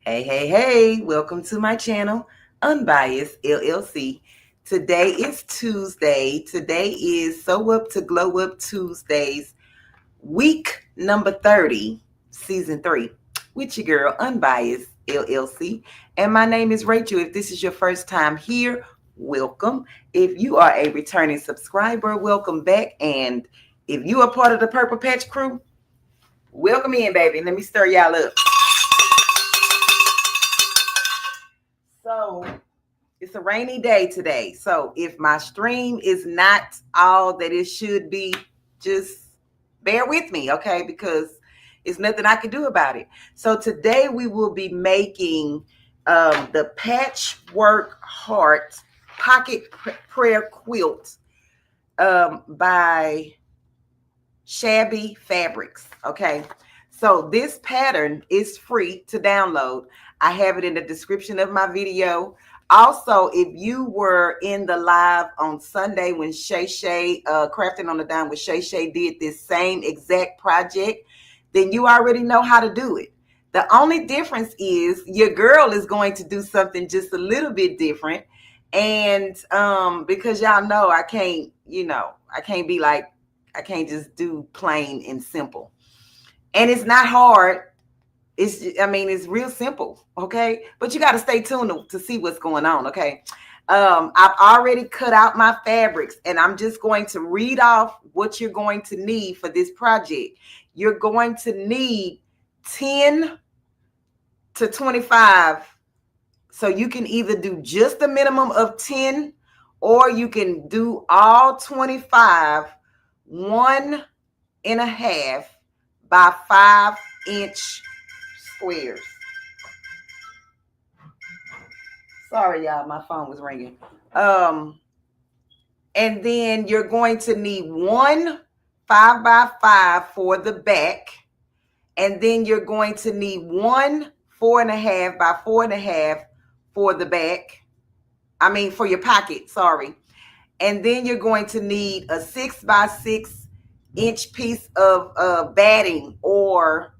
Hey, hey, hey, welcome to my channel, Unbiased LLC. Today is Tuesday. Today is Sew Up to Glow Up Tuesdays, week number 30, season 3, with your girl, Unbiased LLC. And my name is Rachel. If this is your first time here, welcome. If you are a returning subscriber, welcome back. And if you are part of the Purple Patch crew, welcome in, baby. Let me stir y'all up. So it's a rainy day today. So if my stream is not all that it should be, just bear with me, okay? Because it's nothing I can do about it. So today we will be making the Patchwork Heart Pocket Prayer Quilt by Shabby Fabrics, okay? So this pattern is free to download. I have it in the description of my video. Also, if you were in the live on Sunday when Shay Crafting on the Dime with Shay did this same exact project, then you already know how to do it. The only difference is your girl is going to do something just a little bit different. And because y'all know I can't, I can't be like, I can't just do plain and simple. And it's not hard. It's real simple, okay? But you got to stay tuned to see what's going on, okay? I've already cut out my fabrics, and I'm just going to read off what you're going to need for this project. You're going to need 10 to 25. So you can either do just a minimum of 10, or you can do all 25, 1.5 by 5-inch squares. Sorry, y'all, my phone was ringing. And then you're going to need 1 5 by 5 for the back. And then you're going to need 1 4.5 by 4.5 for the back. For your pocket, sorry. And then you're going to need a 6 by 6 inch piece of batting, or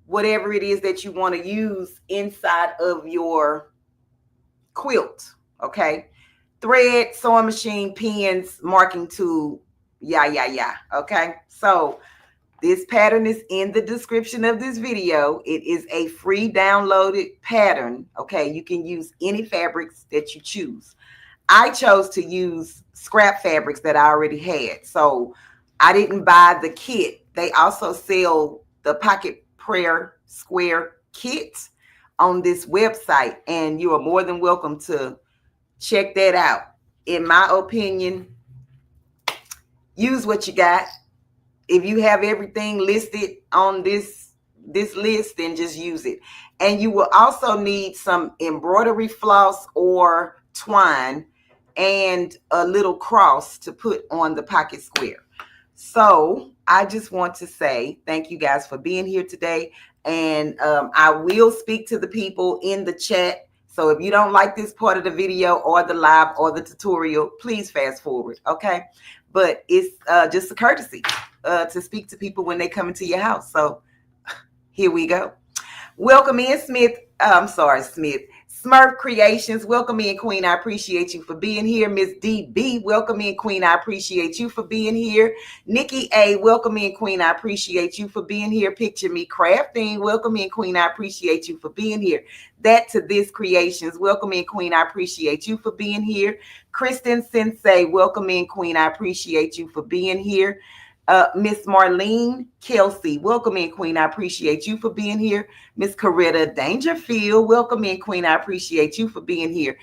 whatever it is that you want to use inside of your quilt, okay? Thread, sewing machine, pins, marking tool, okay? So this pattern is in the description of this video. It is a free downloaded pattern, okay? You can use any fabrics that you choose. I chose to use scrap fabrics that I already had. So I didn't buy the kit. They also sell the Pocket Prayer Square kit on this website, and you are more than welcome to check that out. In my opinion, use what you got. If you have everything listed on this list, then just use it. And you will also need some embroidery floss or twine and a little cross to put on the pocket square. So I just want to say thank you guys for being here today. And I will speak to the people in the chat. So if you don't like this part of the video or the live or the tutorial, please fast forward, okay? But it's just a courtesy to speak to people when they come into your house. So here we go. Welcome in, Smith. Smurf Creations, welcome in, Queen. I appreciate you for being here. Miss DB, welcome in, Queen. I appreciate you for being here. Nikki A, welcome in, Queen. I appreciate you for being here. Picture Me Crafting, welcome in, Queen. I appreciate you for being here. That to This Creations, welcome in, Queen. I appreciate you for being here. Kristen Sensei, welcome in, Queen. I appreciate you for being here. Miss Marlene Kelsey, welcome in, Queen. I appreciate you for being here. Miss Coretta Dangerfield, welcome in, Queen. I appreciate you for being here.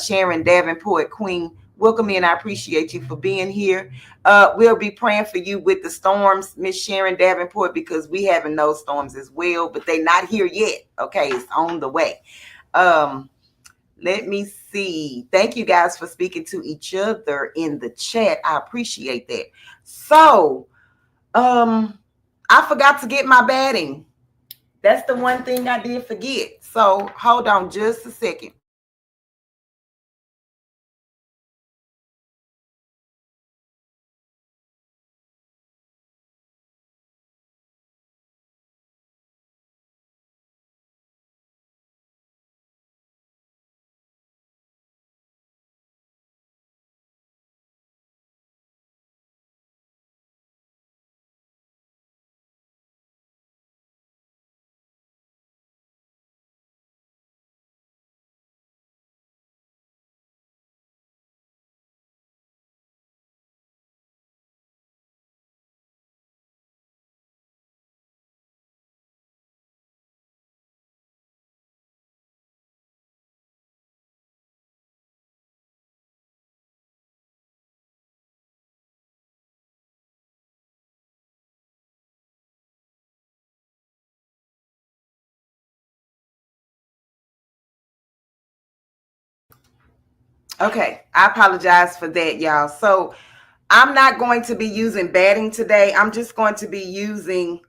Sharon Davenport, Queen, welcome in. I appreciate you for being here. We'll be praying for you with the storms, Miss Sharon Davenport, because we having those storms as well, but they're not here yet. Okay, it's on the way. Let me see. Thank you guys for speaking to each other in the chat. I appreciate that. So, I forgot to get my batting. That's the one thing I did forget. So, hold on just a second. Okay, I apologize for that, y'all. So I'm not going to be using batting today. I'm just going to be using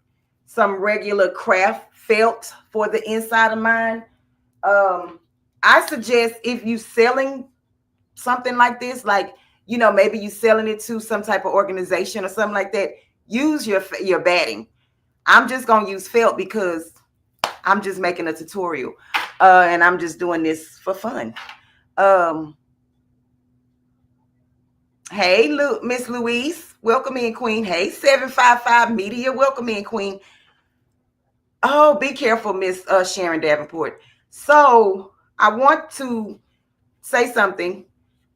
some regular craft felt for the inside of mine. Um, I suggest if you selling something like this, like, maybe you selling it to some type of organization or something like that, use your batting. I'm just gonna use felt because I'm just making a tutorial, and I'm just doing this for fun. Um, hey, Miss Louise, welcome in, Queen. Hey, 755 Media, welcome in, Queen. Oh, be careful, Miss Sharon Davenport. So I want to say something.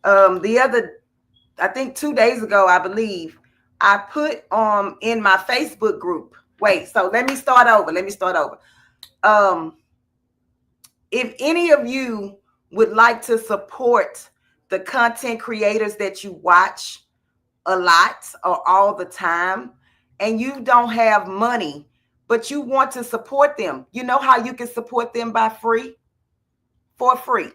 I think 2 days ago, I believe, I put in my Facebook group. Wait, so let me start over. Um, if any of you would like to support the content creators that you watch a lot or all the time, and you don't have money, but you want to support them, you know how you can support them for free.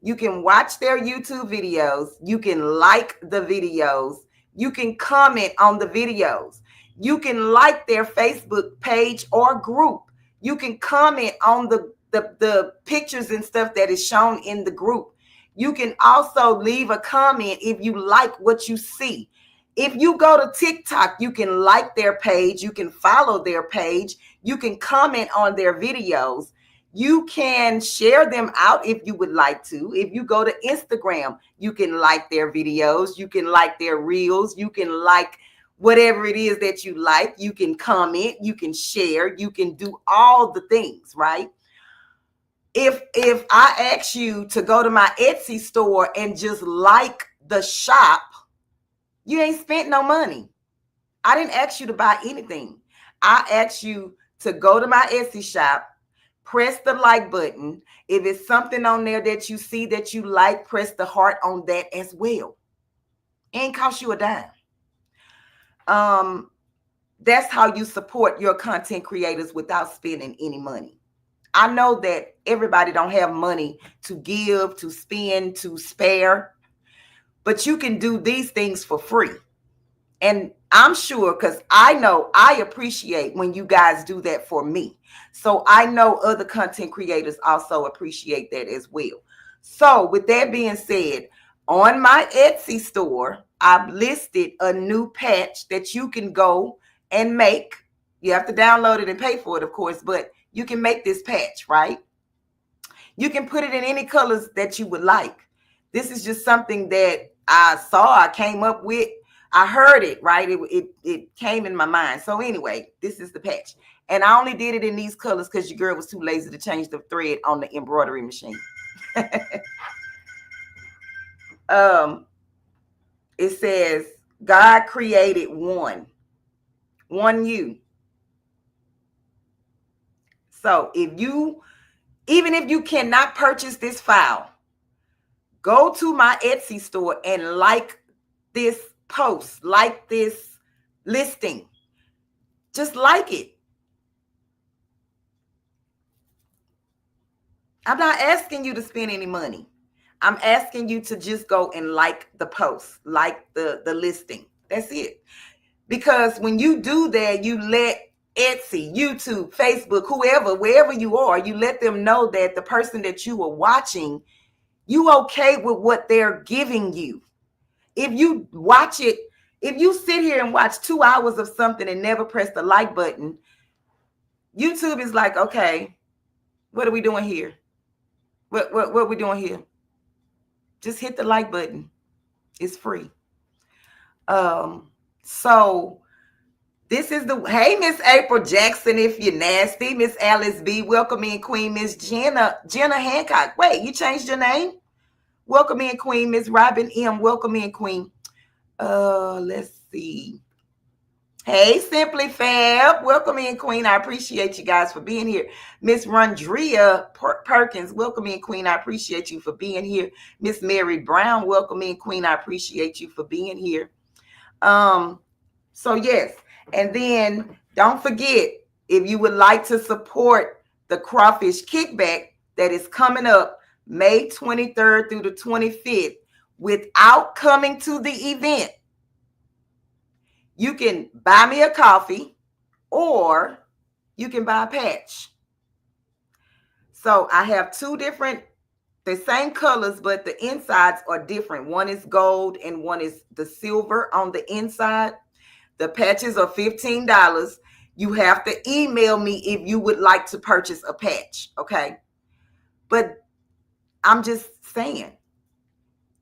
You can watch their YouTube videos. You can like the videos. You can comment on the videos. You can like their Facebook page or group. You can comment on the pictures and stuff that is shown in the group. You can also leave a comment if you like what you see. If you go to TikTok, you can like their page. You can follow their page. You can comment on their videos. You can share them out if you would like to. If you go to Instagram, you can like their videos. You can like their reels. You can like whatever it is that you like. You can comment. You can share. You can do all the things, right? If I ask you to go to my Etsy store and just like the shop, you ain't spent no money. I didn't ask you to buy anything. I asked you to go to my Etsy shop, press the like button. If it's something on there that you see that you like, press the heart on that as well. It ain't cost you a dime. That's how you support your content creators without spending any money. I know that everybody don't have money to give, to spend, to spare, but you can do these things for free. And I'm sure, because I know I appreciate when you guys do that for me. So I know other content creators also appreciate that as well. So with that being said, on my Etsy store, I've listed a new patch that you can go and make. You have to download it and pay for it, of course, but you can make this patch, right? You can put it in any colors that you would like. This is just something that I came up with. I heard it, right? It came in my mind. So anyway, this is the patch. And I only did it in these colors because your girl was too lazy to change the thread on the embroidery machine. It says, God created one you. So even if you cannot purchase this file, go to my Etsy store and like this post, like this listing. Just like it. I'm not asking you to spend any money. I'm asking you to just go and like the post, like the listing. That's it. Because when you do that, you let Etsy, YouTube, Facebook, whoever, wherever you are, you let them know that the person that you are watching, you okay with what they're giving you. If you watch it, if you sit here and watch 2 hours of something and never press the like button, YouTube is like, okay, what are we doing here? What are we doing here? Just hit the like button. It's free. So this is hey, Miss April Jackson, if you're nasty. Miss Alice B, welcome in, Queen. Miss Jenna Hancock. Wait, you changed your name? Welcome in, Queen. Miss Robin M, welcome in, Queen. Let's see. Hey, Simply Fab. Welcome in, Queen. I appreciate you guys for being here. Miss Rondria Perkins. Welcome in, Queen. I appreciate you for being here. Miss Mary Brown. Welcome in, Queen. I appreciate you for being here. So yes. And then don't forget, if you would like to support the Crawfish Kickback that is coming up May 23rd through the 25th, without coming to the event, you can buy me a coffee or you can buy a patch. So I have two different, the same colors, but the insides are different. One is gold and one is the silver on the inside. The patches are $15. You have to email me if you would like to purchase a patch, okay? But I'm just saying,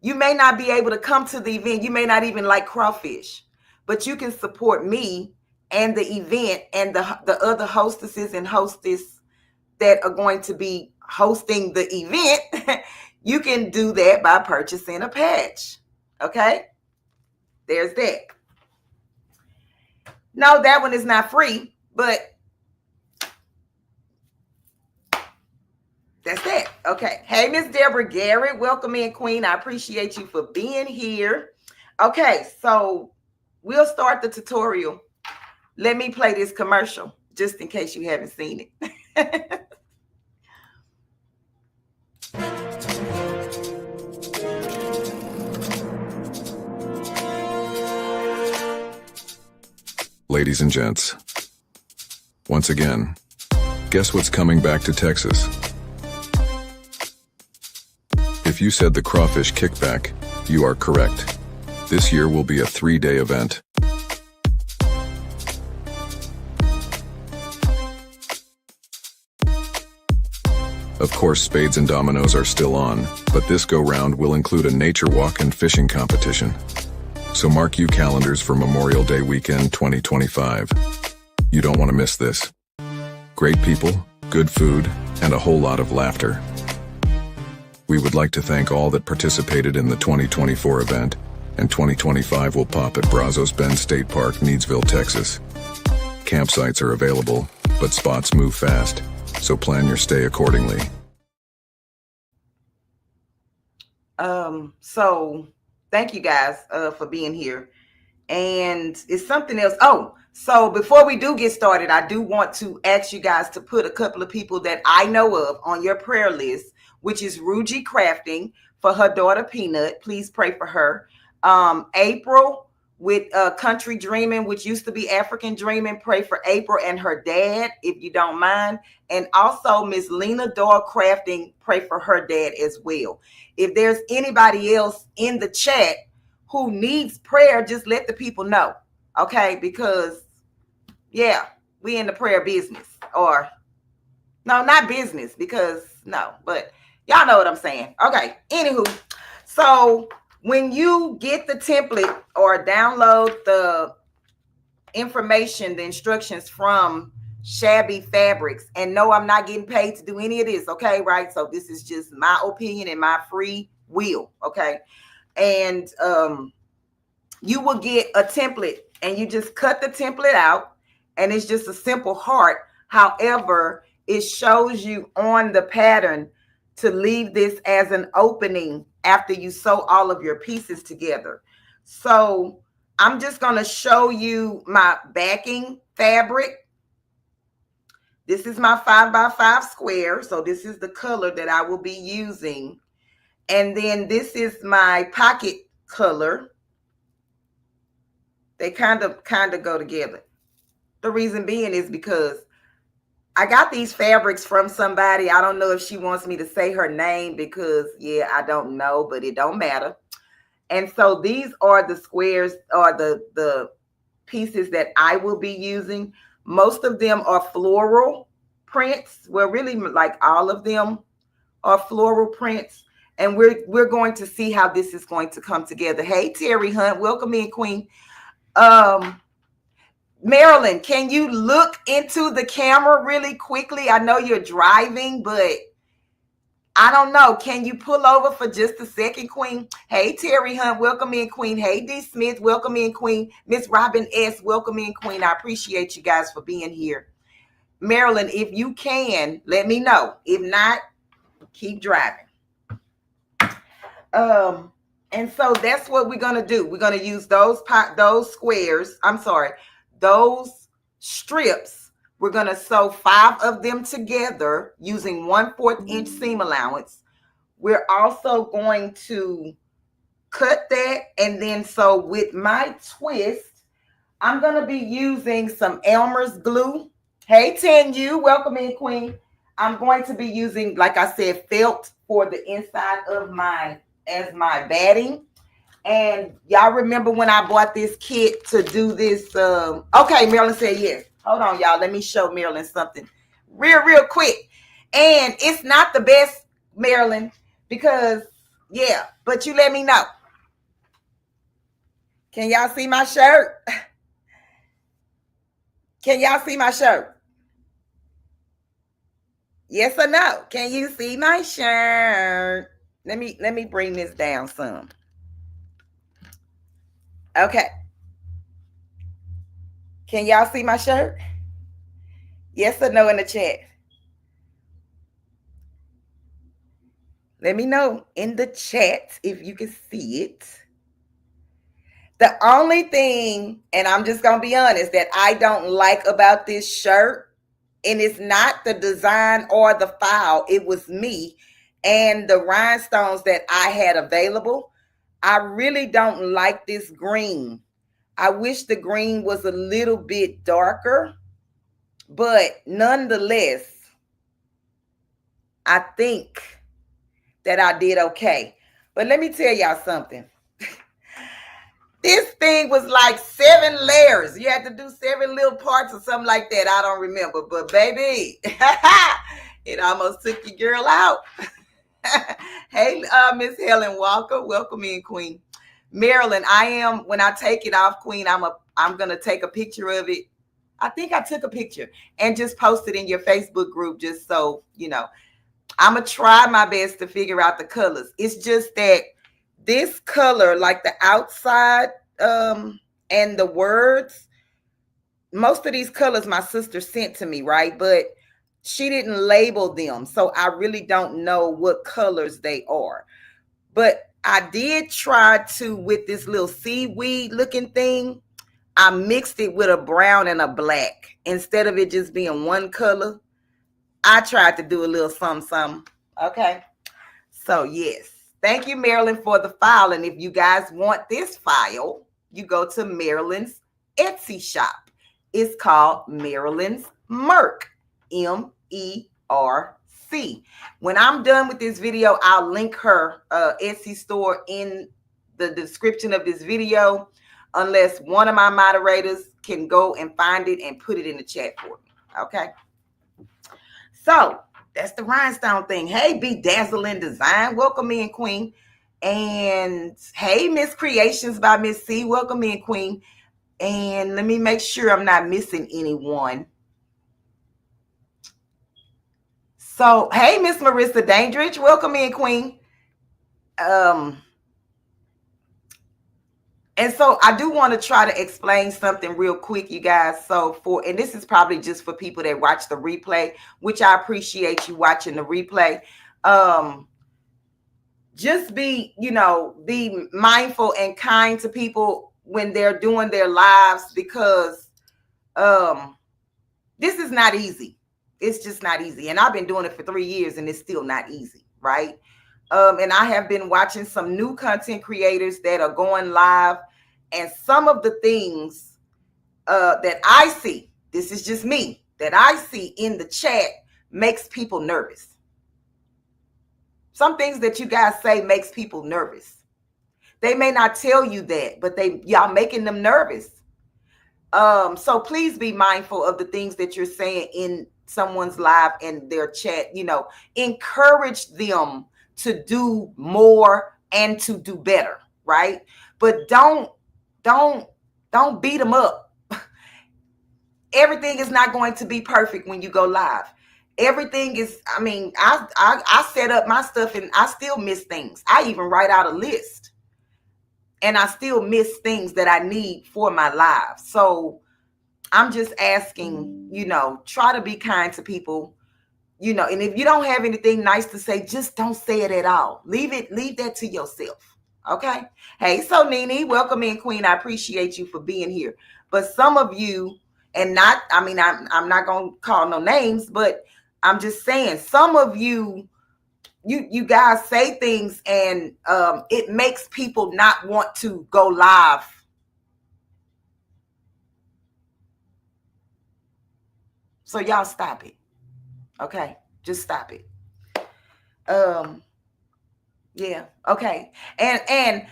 you may not be able to come to the event. You may not even like crawfish, but you can support me and the event and the other hostesses and hostess that are going to be hosting the event. You can do that by purchasing a patch. Okay? There's that. No, that one is not free, but that's that. Okay. Hey, Miss Deborah Garrett, welcome in, Queen. I appreciate you for being here. Okay, so we'll start the tutorial. Let me play this commercial just in case you haven't seen it. Ladies and gents, once again, guess what's coming back to Texas? If you said the Crawfish Kickback, you are correct. This year will be a 3-day event. Of course, spades and dominoes are still on, but this go-round will include a nature walk and fishing competition. So mark you calendars for Memorial Day weekend 2025. You don't want to miss this. Great people, good food, and a whole lot of laughter. We would like to thank all that participated in the 2024 event, and 2025 will pop at Brazos Bend State Park, Needsville, Texas. Campsites are available, but spots move fast, so plan your stay accordingly. So thank you guys for being here. And it's something else. Oh, so before we do get started, I do want to ask you guys to put a couple of people that I know of on your prayer list, which is Ruji Crafting for her daughter Peanut. Please pray for her. April with Country Dreaming, which used to be African Dreaming. Pray for April and her dad, if you don't mind. And also Miss Lena Doyle Crafting, pray for her dad as well. If there's anybody else in the chat who needs prayer, just let the people know. Okay? Because, yeah, we in the prayer business. Or, no, not business, because, no, but y'all know what I'm saying. Okay, anywho, so when you get the template or download the information, the instructions from Shabby Fabrics, and no, I'm not getting paid to do any of this, okay, right? So this is just my opinion and my free will, okay? And you will get a template, and you just cut the template out, and it's just a simple heart. However, it shows you on the pattern to leave this as an opening after you sew all of your pieces together. So I'm just going to show you my backing fabric. This is my 5x5 square. So this is the color that I will be using. And then this is my pocket color. They kind of go together. The reason being is because I got these fabrics from somebody. I don't know if she wants me to say her name because, yeah, I don't know, but it don't matter. And so these are the squares or the pieces that I will be using. Most of them are floral prints. Well, really, like all of them are floral prints. And we're going to see how this is going to come together. Hey, Terry Hunt, welcome in, Queen. Marilyn, can you look into the camera really quickly? I know you're driving, but I don't know. Can you pull over for just a second, Queen? Hey, Terry Hunt, welcome in, Queen. Hey, D. Smith, welcome in, Queen. Miss Robin S., welcome in, Queen. I appreciate you guys for being here. Marilyn, if you can, let me know. If not, keep driving. And so that's what we're going to do. We're going to use those squares. I'm sorry. Those strips, we're going to sew 5 of them together using 1/4 inch seam allowance. we're also going to cut that. And then so with my twist, I'm going to be using some Elmer's glue. Hey, Tenu, welcome in, Queen. I'm going to be using, like I said, felt for the inside of my batting. And y'all remember when I bought this kit to do this? Okay, Marilyn said yes. Hold on, y'all. Let me show Marilyn something real quick. And it's not the best, Marilyn, because, yeah, but you let me know. Can y'all see my shirt? Can y'all see my shirt? Yes or no? Can you see my shirt? Let me bring this down some. Okay. Can y'all see my shirt? Yes or no in the chat? Let me know in the chat if you can see it. The only thing, and I'm just going to be honest, that I don't like about this shirt, and it's not the design or the file, it was me and the rhinestones that I had available. I really don't like this green. I wish the green was a little bit darker, but nonetheless, I think that I did okay. But let me tell y'all something. This thing was like 7 layers. You had to do 7 little parts or something like that. I don't remember. But baby, it almost took your girl out. Hey, Miss Helen Walker. Welcome in, Queen. Marilyn, when I take it off, Queen, I'm gonna take a picture of it. I think I took a picture and just post it in your Facebook group, just so you know. I'm gonna try my best to figure out the colors. It's just that this color, like the outside and the words, most of these colors my sister sent to me, right? But she didn't label them, so I really don't know what colors they are. But I did try to, with this little seaweed looking thing, I mixed it with a brown and a black. Instead of it just being one color, I tried to do a little something. Okay. So, yes. Thank you, Marilyn, for the file. And if you guys want this file, you go to Marilyn's Etsy shop. It's called Marilyn's Merc. MERC. When I'm done with this video, I'll link her Etsy store in the description of this video, unless one of my moderators can go and find it and put it in the chat for me. Okay. So that's the rhinestone thing. Hey, Bedazzling Design. Welcome in, Queen. And hey, Miss Creations by Miss C. Welcome in, Queen. And let me make sure I'm not missing anyone. So, hey, Miss Marissa Dandridge. Welcome in, Queen. And so I do want to try to explain something real quick, you guys. So and this is probably just for people that watch the replay, which I appreciate you watching the replay. Just be mindful and kind to people when they're doing their lives, because this is not easy. It's just not easy. And I've been doing it for 3 years and it's still not easy, right? And I have been watching some new content creators that are going live, and some of the things that I see, this is just me, that I see in the chat makes people nervous. Some things that you guys say makes people nervous. They may not tell you that, but y'all making them nervous. So please be mindful of the things that you're saying in someone's live and their chat. Encourage them to do more and to do better, right? But don't beat them up. Everything is not going to be perfect when you go live. Everything is, I set up my stuff and I still miss things. I even write out a list and I still miss things that I need for my live. So I'm just asking, try to be kind to people, and if you don't have anything nice to say, just don't say it at all. Leave that to yourself. Okay. Hey, so Nene, welcome in, Queen. I appreciate you for being here. But some of you, I'm not going to call no names, but I'm just saying, some of you you guys say things and it makes people not want to go live. So y'all stop it. Okay? Just stop it. Yeah, okay. And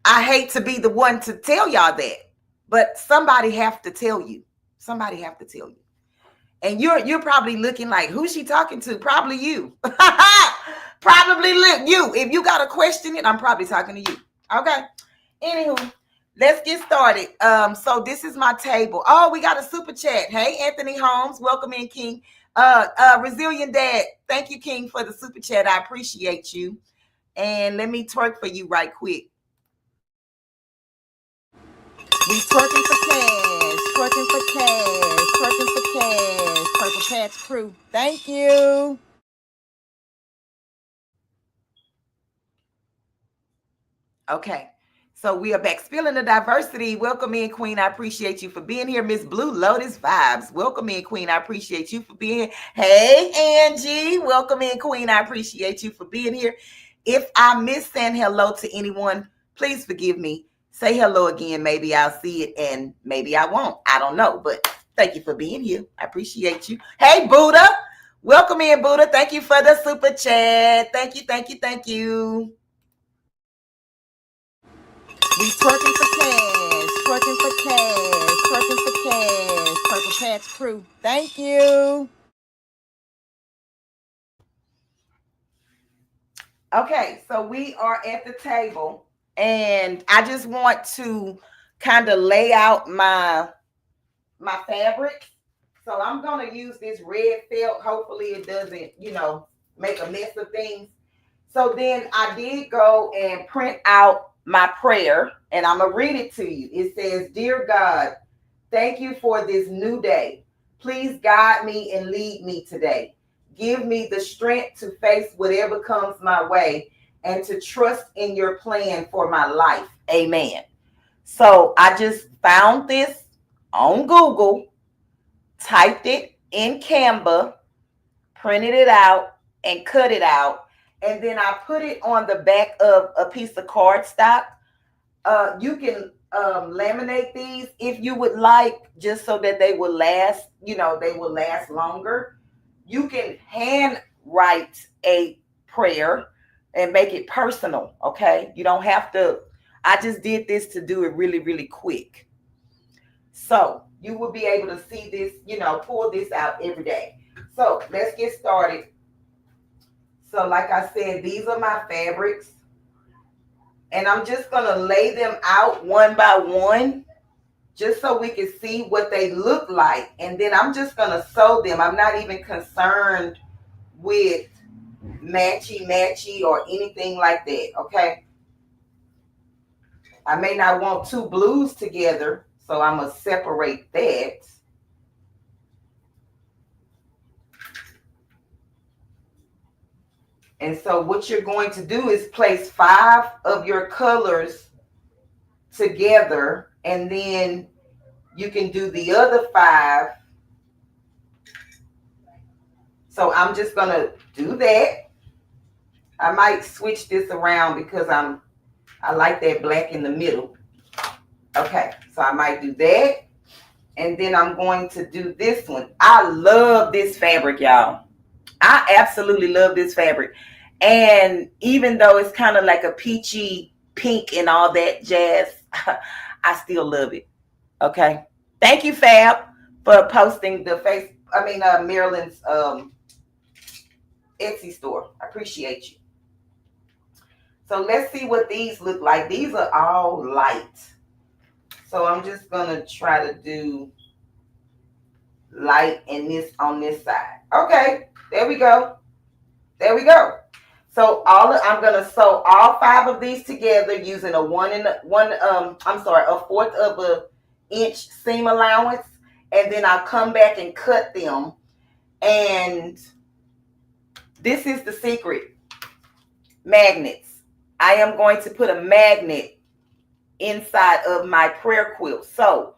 I hate to be the one to tell y'all that, but somebody have to tell you. Somebody have to tell you. And you're probably looking like, who's she talking to? Probably you. Probably you. If you got to question it, I'm probably talking to you. Okay. Anywho, let's get started. So this is my table. Oh, we got a super chat. Hey, Anthony Holmes, welcome in, King. Resilient Dad, thank you, King, for the super chat. I appreciate you. And let me twerk for you right quick. We twerking for cash, twerking for cash, twerking for cash. Purple Patch Crew, thank you. Okay, so we are back. Spilling the diversity. Welcome in, Queen. I appreciate you for being here. Miss Blue Lotus Vibes. Welcome in, Queen. I appreciate you for being here. Hey, Angie. Welcome in, Queen. I appreciate you for being here. If I miss saying hello to anyone, please forgive me. Say hello again. Maybe I'll see it and maybe I won't. I don't know, but thank you for being here. I appreciate you. Hey, Buddha. Welcome in, Buddha. Thank you for the super chat. Thank you, thank you, thank you. We twerking for cash, twerking for cash, twerking for cash. Purple Patch Crew, thank you. Okay, so we are at the table, and I just want to kind of lay out my fabric. So I'm going to use this red felt. Hopefully it doesn't, make a mess of things. So then I did go and print out my prayer, and I'm going to read it to you. It says, Dear God, thank you for this new day. Please guide me and lead me today. Give me the strength to face whatever comes my way and to trust in your plan for my life. Amen. So I just found this on Google, typed it in Canva, printed it out, and cut it out. And then I put it on the back of a piece of cardstock. You can laminate these if you would like, just so that they will last, they will last longer. You can hand write a prayer and make it personal, okay? You don't have to. I just did this to do it really, really quick. So you will be able to see this, pull this out every day. So let's get started. So like I said, these are my fabrics. And I'm just going to lay them out one by one, just so we can see what they look like. And then I'm just going to sew them. I'm not even concerned with matchy or anything like that, okay? I may not want two blues together, so I'm going to separate that. And so what you're going to do is place 5 of your colors together, and then you can do the other 5. So I'm just going to do that. I might switch this around because I like that black in the middle. Okay, so I might do that. And then I'm going to do this one. I love this fabric, y'all. I absolutely love this fabric. And even though it's kind of like a peachy pink and all that jazz, I still love it. Okay. Thank you, Fab, for posting the Marilyn's Etsy store. I appreciate you. So let's see what these look like. These are all light. So I'm just going to try to do light in this on this side. Okay, there we go. There we go. So I'm going to sew all 5 of these together using a 1/4 of an inch seam allowance. And then I'll come back and cut them. And this is the secret. Magnets. I am going to put a magnet inside of my prayer quilt. So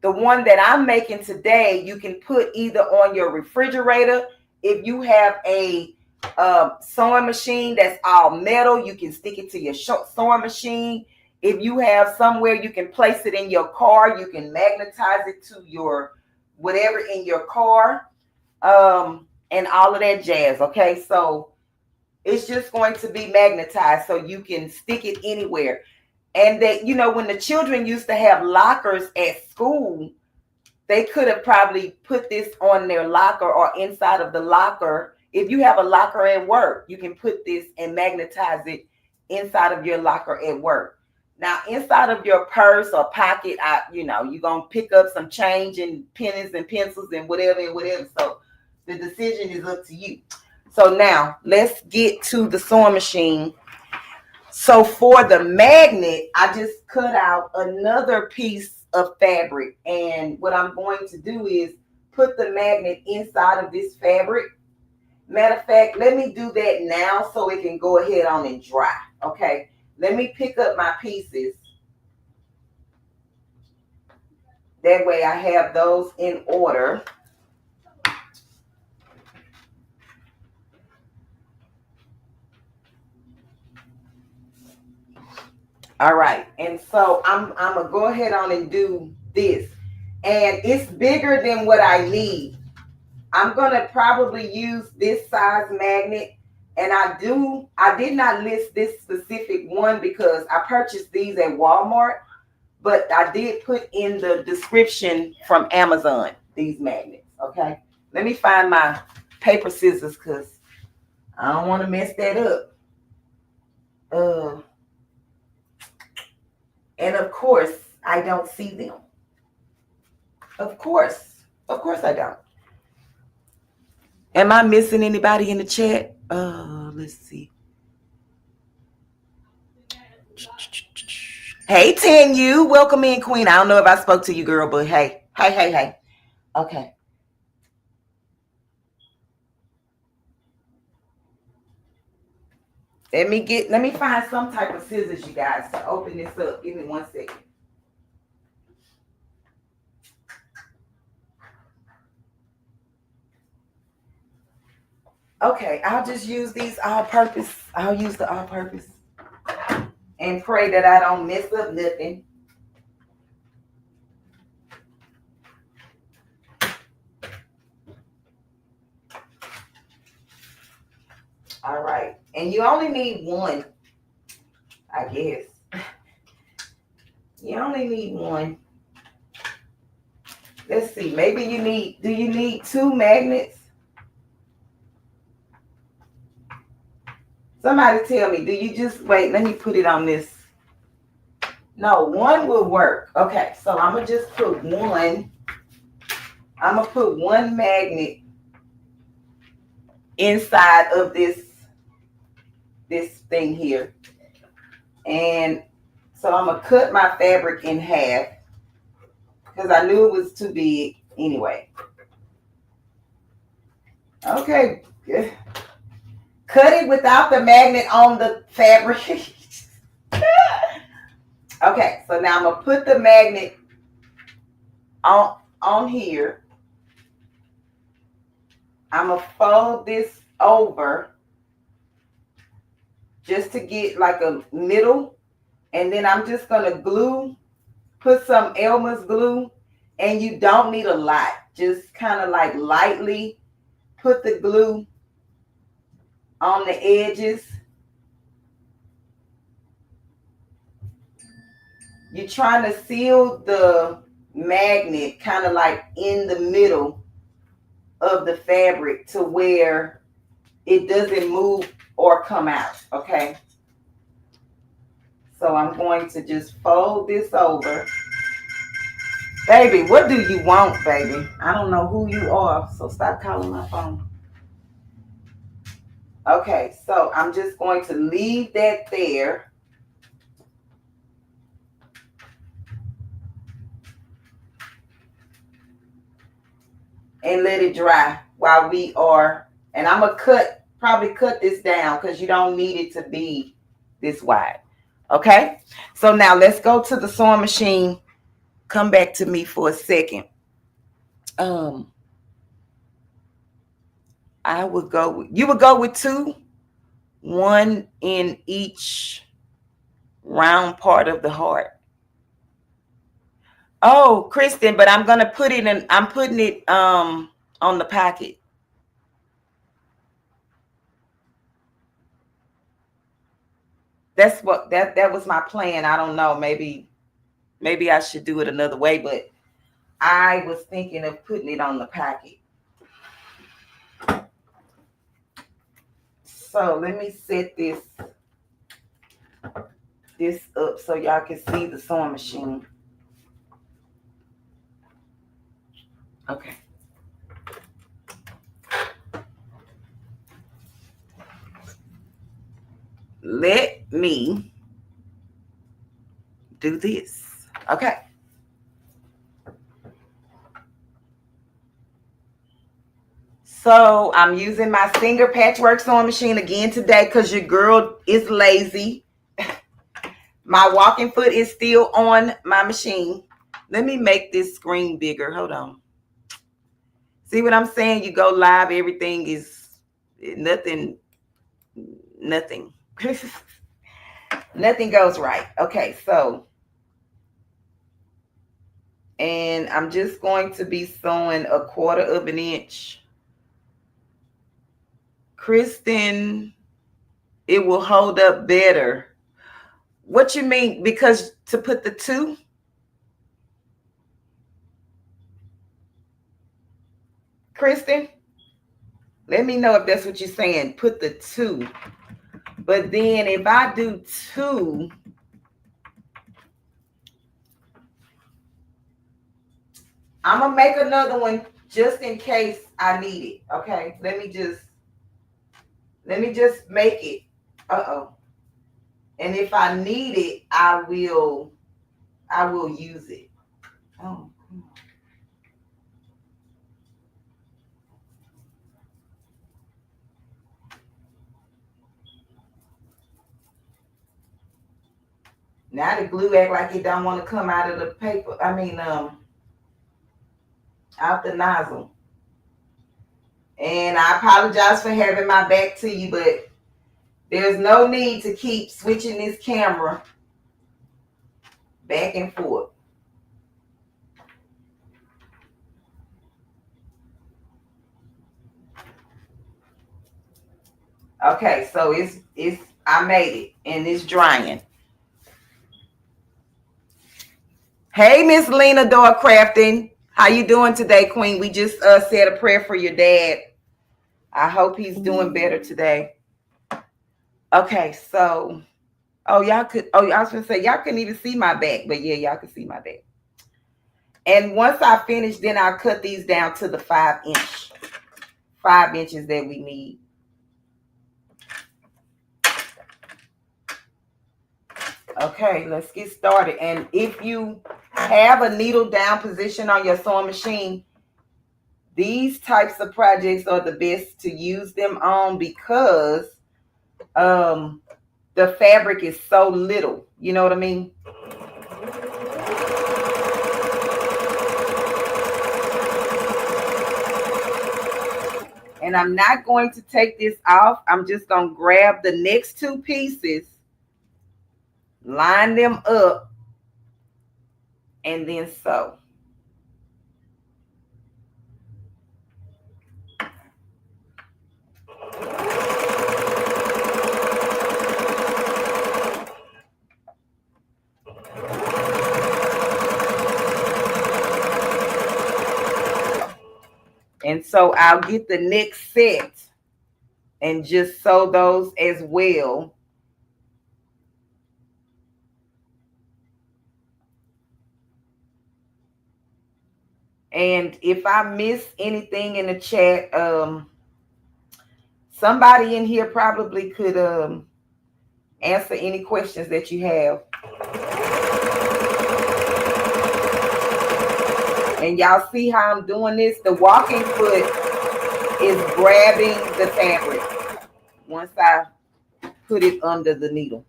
the one that I'm making today, you can put either on your refrigerator. If you have a sewing machine that's all metal. You can stick it to your sewing machine. If you have somewhere you can place it in your car, you can magnetize it to your whatever in your car, and all of that jazz. Okay, so it's just going to be magnetized so you can stick it anywhere. And that, you know, when the children used to have lockers at school, they could have probably put this on their locker or inside of the locker. If you have a locker at work, you can put this and magnetize it inside of your locker at work. Now, inside of your purse or pocket, you're going to pick up some change and pennies and pencils and whatever and whatever. So the decision is up to you. So now let's get to the sewing machine. So for the magnet, I just cut out another piece of fabric. And what I'm going to do is put the magnet inside of this fabric. Matter of fact, let me do that now so it can go ahead on and dry. Okay, let me pick up my pieces. That way I have those in order. All right, and so I'm gonna go ahead on and do this, and it's bigger than what I need. I'm gonna probably use this size magnet, and I did not list this specific one because I purchased these at Walmart, but I did put in the description from Amazon these magnets. Okay, let me find my paper scissors because I don't want to mess that up. And of course, I don't see them. Of course I don't. Am I missing anybody in the chat? Let's see. Hey, Tenu, welcome in, Queen. I don't know if I spoke to you, girl, but hey. Okay. Let me find some type of scissors, you guys, to open this up. Give me 1 second. Okay, I'll just use these all-purpose. I'll use the all-purpose and pray that I don't mess up nothing. All right, and you only need one, I guess. You only need one. Let's see, maybe do you need 2 magnets? Somebody tell me, do you just, wait, let me put it on this. No, 1 will work. Okay, so I'm going to just put 1. I'm going to put 1 magnet inside of this thing here. And so I'm going to cut my fabric in half because I knew it was too big anyway. Okay, good. Cut it without the magnet on the fabric. Okay, so now I'm going to put the magnet on here. I'm going to fold this over just to get like a middle. And then I'm just going to put some Elmer's glue. And you don't need a lot. Just kind of like lightly put the glue on the edges. You're trying to seal the magnet kind of like in the middle of the fabric to where it doesn't move or come out, okay? So I'm going to just fold this over. Baby, what do you want, baby? I don't know who you are, so stop calling my phone. Okay, so I'm just going to leave that there. And let it dry while we are, and I'm going to probably cut this down because you don't need it to be this wide. Okay, so now let's go to the sewing machine. Come back to me for a second. I would go with, you would go with 2, 1 in each round part of the heart. Oh, Kristen, but I'm gonna put it in, I'm putting it on the pocket. That's what that was my plan. I don't know. Maybe I should do it another way, but I was thinking of putting it on the pocket. So let me set this up so y'all can see the sewing machine. Okay. Let me do this. Okay. So I'm using my Singer patchwork sewing machine again today because your girl is lazy. My walking foot is still on my machine. Let me make this screen bigger. Hold on. See what I'm saying? You go live, everything is nothing. Nothing goes right. Okay, so, and I'm just going to be sewing 1/4 of an inch. Kristen, it will hold up better. What you mean? Because to put the 2? Kristen, let me know if that's what you're saying. Put the 2. But then if I do 2, I'm going to make another one just in case I need it. Okay, let me just make it. Uh-oh. And if I need it, I will use it. Oh. Now the glue act like it don't want to come out of the paper. I mean, out the nozzle. And I apologize for having my back to you, but there's no need to keep switching this camera back and forth. Okay, so it's I made it and it's drying. Hey, Miss Lena Door Crafting. How you doing today, Queen? We just said a prayer for your dad. I hope he's doing better today. Okay, so y'all could I was gonna say y'all couldn't even see my back, but yeah, y'all can see my back. And once I finish, then I'll cut these down to the 5 inches that we need. Okay, let's get started. And if you have a needle down position on your sewing machine, these types of projects are the best to use them on because the fabric is so little. You know what I mean? And I'm not going to take this off. I'm just going to grab the next 2 pieces, line them up, and then sew. And so I'll get the next set and just sew those as well. And if I miss anything in the chat, somebody in here probably could answer any questions that you have. And y'all see how I'm doing this? The walking foot is grabbing the fabric once I put it under the needle.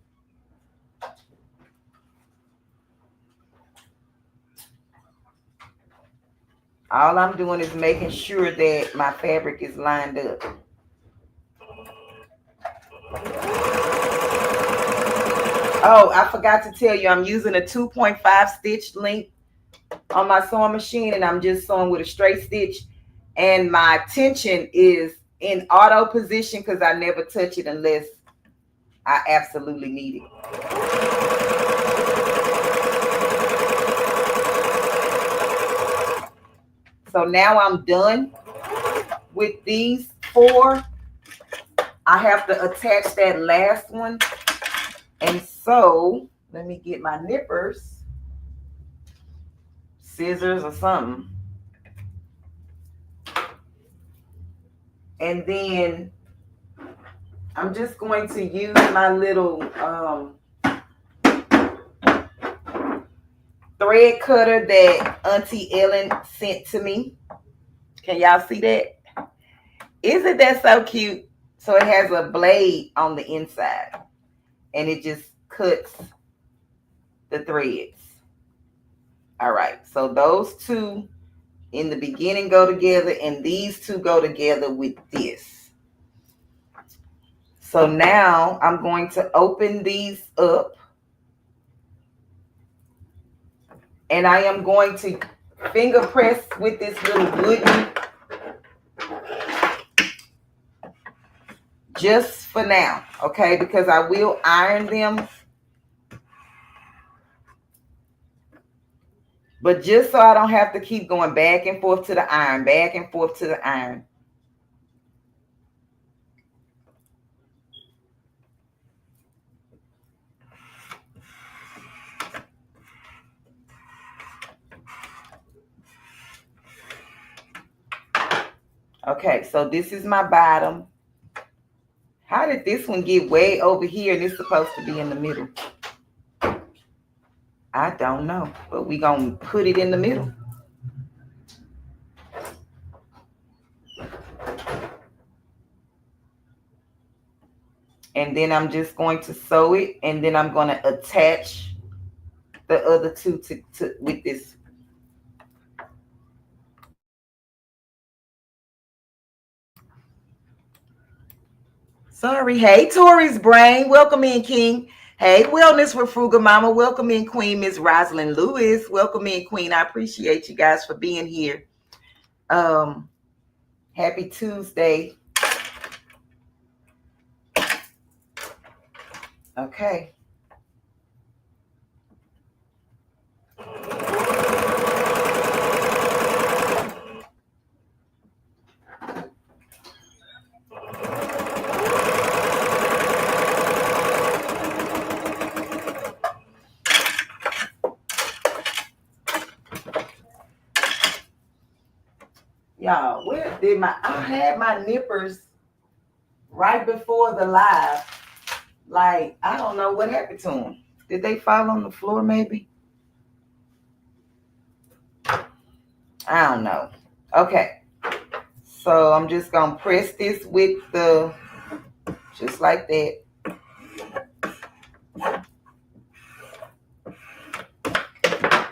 All I'm doing is making sure that my fabric is lined up. Oh, I forgot to tell you, I'm using a 2.5 stitch length on my sewing machine, and I'm just sewing with a straight stitch. And my tension is in auto position because I never touch it unless I absolutely need it. So now I'm done with these 4. I have to attach that last one. And so let me get my nippers, scissors or something. And then I'm just going to use my little thread cutter that Auntie Ellen sent to me. Can y'all see that? Isn't that so cute? So it has a blade on the inside, and it just cuts the threads. All right, so those two in the beginning go together, and these two go together with this. So now I'm going to open these up, and I am going to finger press with this little wooden, just for now, okay? Because I will iron them, but just so I don't have to keep going back and forth to the iron, back and forth to the iron. Okay, so this is my bottom. How did this one get way over here and it's supposed to be in the middle? I don't know, but we're going to put it in the middle. And then I'm just going to sew it, and then I'm going to attach the other two to with this. Sorry. Hey, Tori's brain. Welcome in, King. Hey, Wellness with Frugal Mama. Welcome in, Queen Miss Rosalind Lewis. Welcome in, Queen. I appreciate you guys for being here. Happy Tuesday. Okay. Y'all, where did I had my nippers right before the live. Like, I don't know what happened to them. Did they fall on the floor maybe? I don't know. Okay. So I'm just going to press this with the, just like that.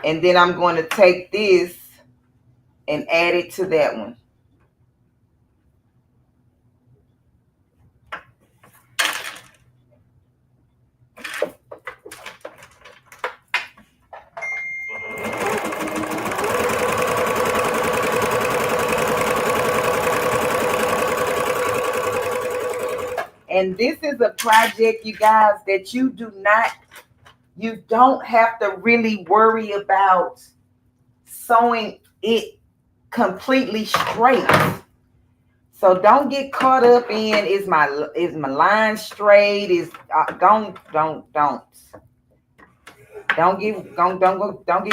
And then I'm going to take this and add it to that one. And this is a project, you guys, that you don't have to really worry about sewing it completely straight. So don't get caught up in is my line straight? Don't get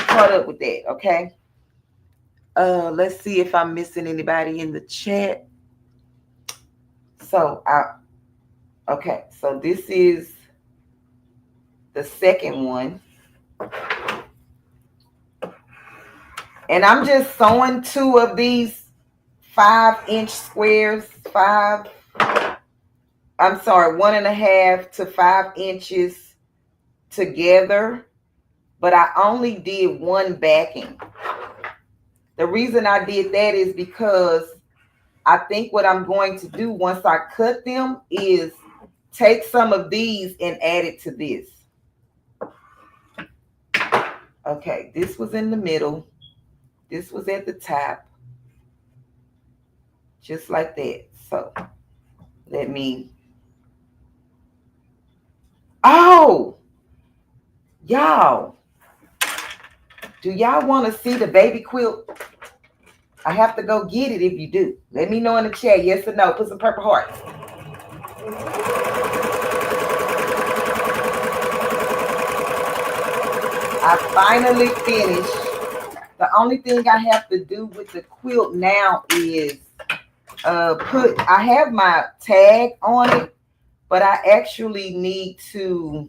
caught up with that, okay? Let's see if I'm missing anybody in the chat. So okay, so this is the second one. And I'm just sewing 2 of these 5-inch squares, 1.5 to 5 inches together, but I only did one backing. The reason I did that is because I think what I'm going to do once I cut them is take some of these and add it to this. Okay, this was in the middle. This was at the top. Just like that. So let me. Oh, y'all. Do y'all want to see the baby quilt? I have to go get it if you do. Let me know in the chat, yes or no. Put some purple hearts. I finally finished. The only thing I have to do with the quilt now is I have my tag on it, but I actually need to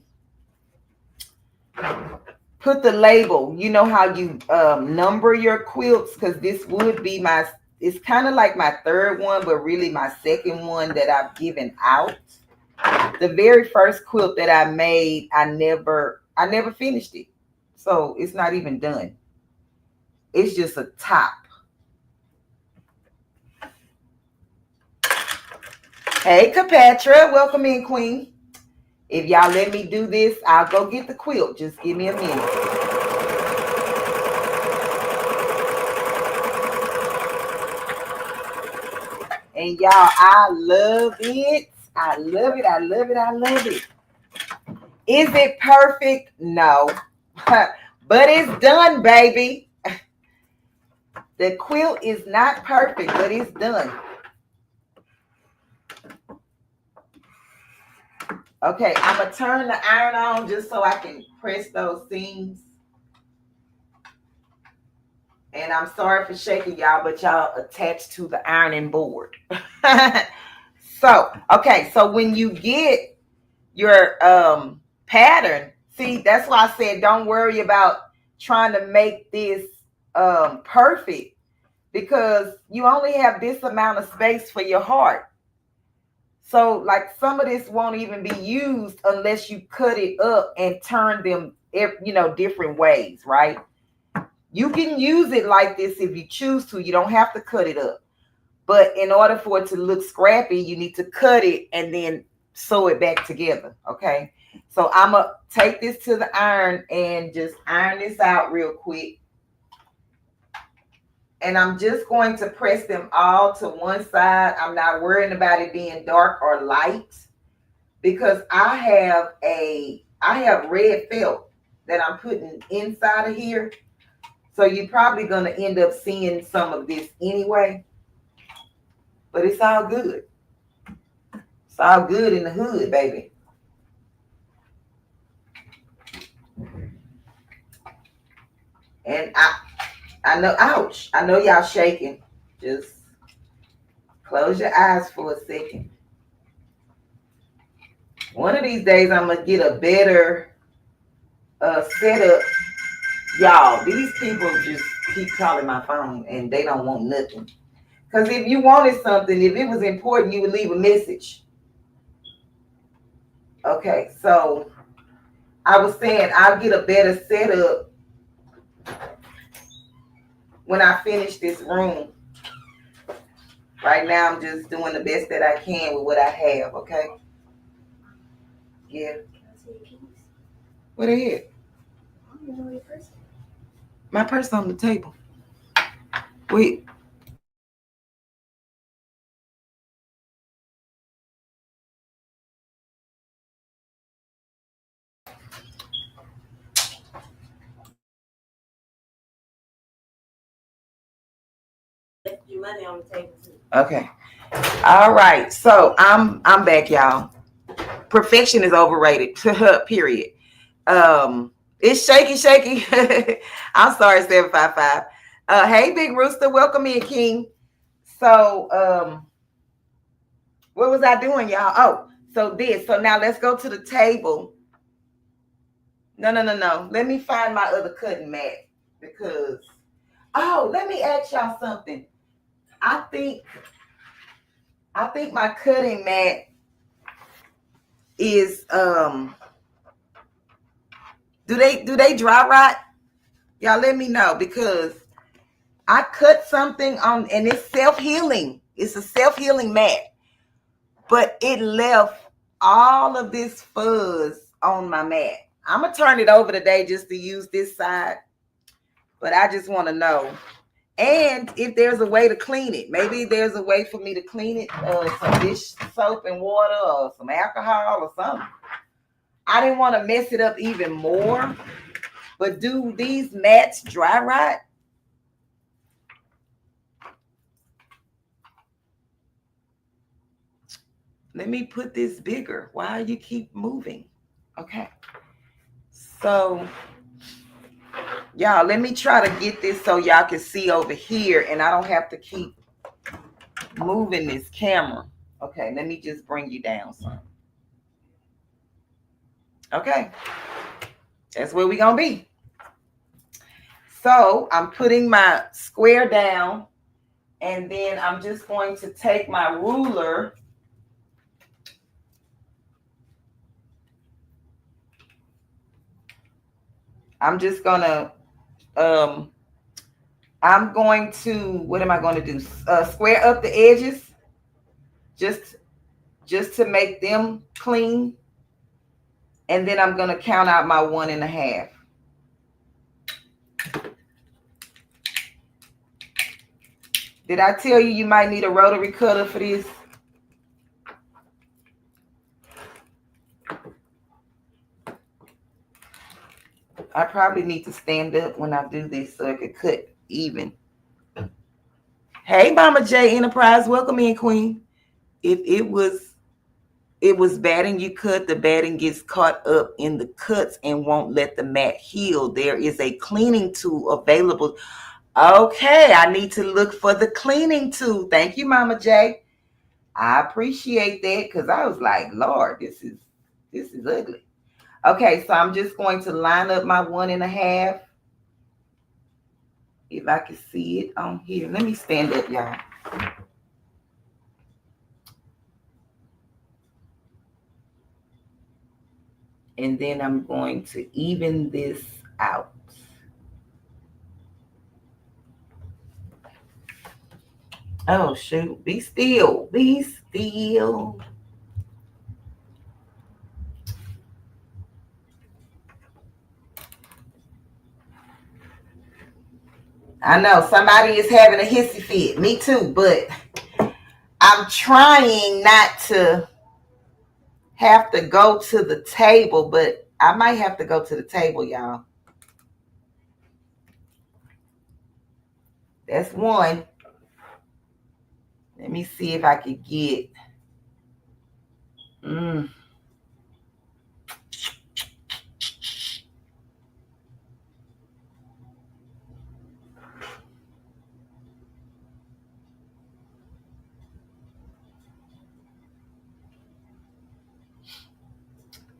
put the label. You know how you number your quilts, because this would be it's kind of like my third one, but really my second one that I've given out. The very first quilt that I made, I never finished it. So it's not even done. It's just a top. Hey, Capatra, welcome in, Queen. If y'all let me do this, I'll go get the quilt. Just give me a minute. And y'all, I love it. I love it. I love it. I love it. Is it perfect? No. But it's done, baby. The quilt is not perfect, but it's done. Okay, I'm going to turn the iron on just so I can press those seams. And I'm sorry for shaking y'all, but y'all attached to the ironing board. So, okay, so when you get your pattern, see, that's why I said don't worry about trying to make this perfect, because you only have this amount of space for your heart. So like some of this won't even be used unless you cut it up and turn them, different ways, right? You can use it like this if you choose to. You don't have to cut it up. But in order for it to look scrappy, you need to cut it and then sew it back together, okay? So I'm going to take this to the iron and just iron this out real quick. And I'm just going to press them all to one side. I'm not worrying about it being dark or light, because I have red felt that I'm putting inside of here. So you're probably going to end up seeing some of this anyway. But it's all good. It's all good in the hood, baby. And I know, ouch. I know y'all shaking. Just close your eyes for a second. One of these days, I'm going to get a better setup. Y'all, these people just keep calling my phone and they don't want nothing. Because if you wanted something, if it was important, you would leave a message. Okay, so I was saying I'll get a better setup when I finish this room. Right now, I'm just doing the best that I can with what I have, okay? Yeah. Can I see your keys? What are you? I don't even know your purse. My purse on the table. Wait. Your money on the table too. Okay. All right. So I'm back, y'all. Perfection is overrated. Period. It's shaky. I'm sorry, 755. Hey, Big Rooster, welcome in, King. So what was I doing, y'all? Oh, so now let's go to the table. No. Let me find my other cutting mat, because let me ask y'all something. I think my cutting mat is do they dry rot? Y'all let me know, because I cut something on, and it's self-healing. It's a self-healing mat, but it left all of this fuzz on my mat. I'm going to turn it over today just to use this side. But I just want to know. And if there's a way to clean it. Maybe there's a way for me to clean it. Some dish soap and water or some alcohol or something. I didn't want to mess it up even more. But do these mats dry rot? Let me put this bigger. Why you keep moving? Okay. So, y'all, let me try to get this so y'all can see over here and I don't have to keep moving this camera. Okay, let me just bring you down some. Okay. That's where we're going to be. So, I'm putting my square down and then I'm just going to take my ruler. I'm just going to, what am I going to do? Square up the edges just to make them clean. And then I'm going to count out my 1.5. Did I tell you you might need a rotary cutter for this? I probably need to stand up when I do this so I could cut even. Hey, Mama J Enterprise, welcome in, Queen. If it was batting you cut, the batting gets caught up in the cuts and won't let the mat heal. There is a cleaning tool available. Okay, I need to look for the cleaning tool. Thank you, Mama J. I appreciate that because I was like, Lord, this is ugly. Okay, so I'm just going to line up my 1.5. If I can see it on here. Let me stand up, y'all. And then I'm going to even this out. Oh, shoot. Be still. Be still. I know somebody is having a hissy fit. Me too, but I'm trying not to have to go to the table, but I might have to go to the table, y'all. That's one. Let me see if I can get.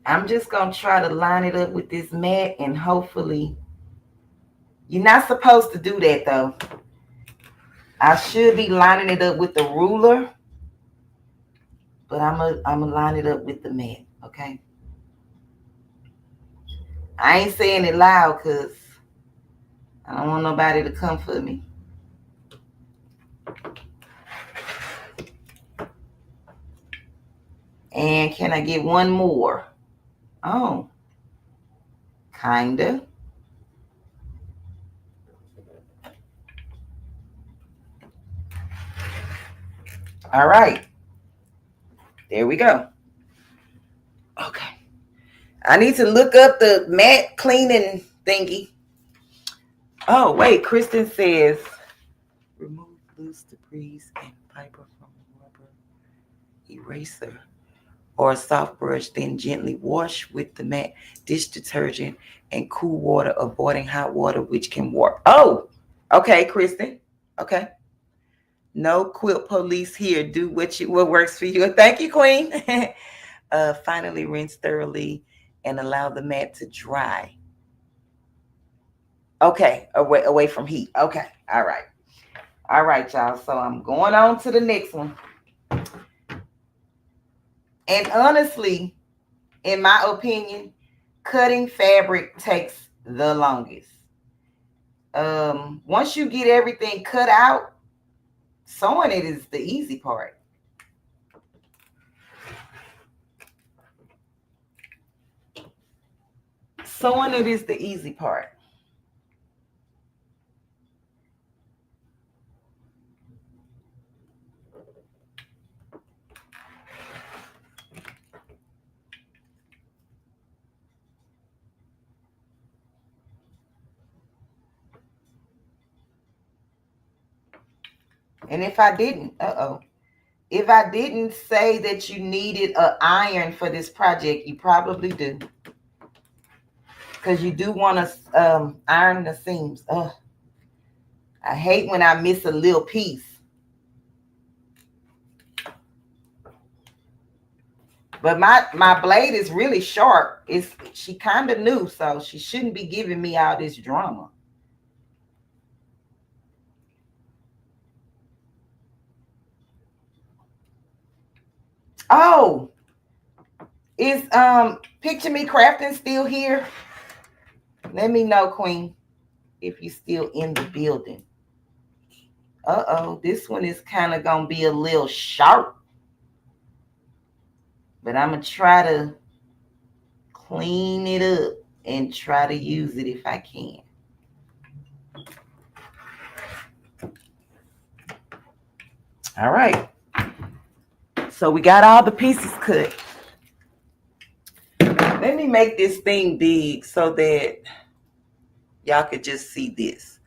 I'm just going to try to line it up with this mat and hopefully. You're not supposed to do that though. I should be lining it up with the ruler, but I'm gonna line it up with the mat, okay? I ain't saying it loud because I don't want nobody to come for me. And can I get one more? Oh, kinda. All right. There we go. Okay. I need to look up the mat cleaning thingy. Oh, wait. Kristen says, remove loose debris and paper from a rubber eraser or a soft brush, then gently wash with the mat, dish detergent, and cool water, avoiding hot water, which can warp. Oh, okay, Kristen. Okay. No quilt police here. Do what works for you. Thank you, Queen. Finally, rinse thoroughly and allow the mat to dry. Okay, away from heat. Okay, all right, y'all. So I'm going on to the next one. And honestly, in my opinion, cutting fabric takes the longest. Once you get everything cut out, sewing it is the easy part. Sewing it is the easy part. And if I didn't, if I didn't say that you needed an iron for this project, you probably do. Because you do want to iron the seams. I hate when I miss a little piece. But my blade is really sharp. She kind of new, so she shouldn't be giving me all this drama. Oh, is Picture Me Crafting still here? Let me know, Queen, if you're still in the building. This one is kind of gonna be a little sharp, but I'm gonna try to clean it up and try to use it if I can. All right, so we got all the pieces cut. Let me make this thing big so that y'all could just see this.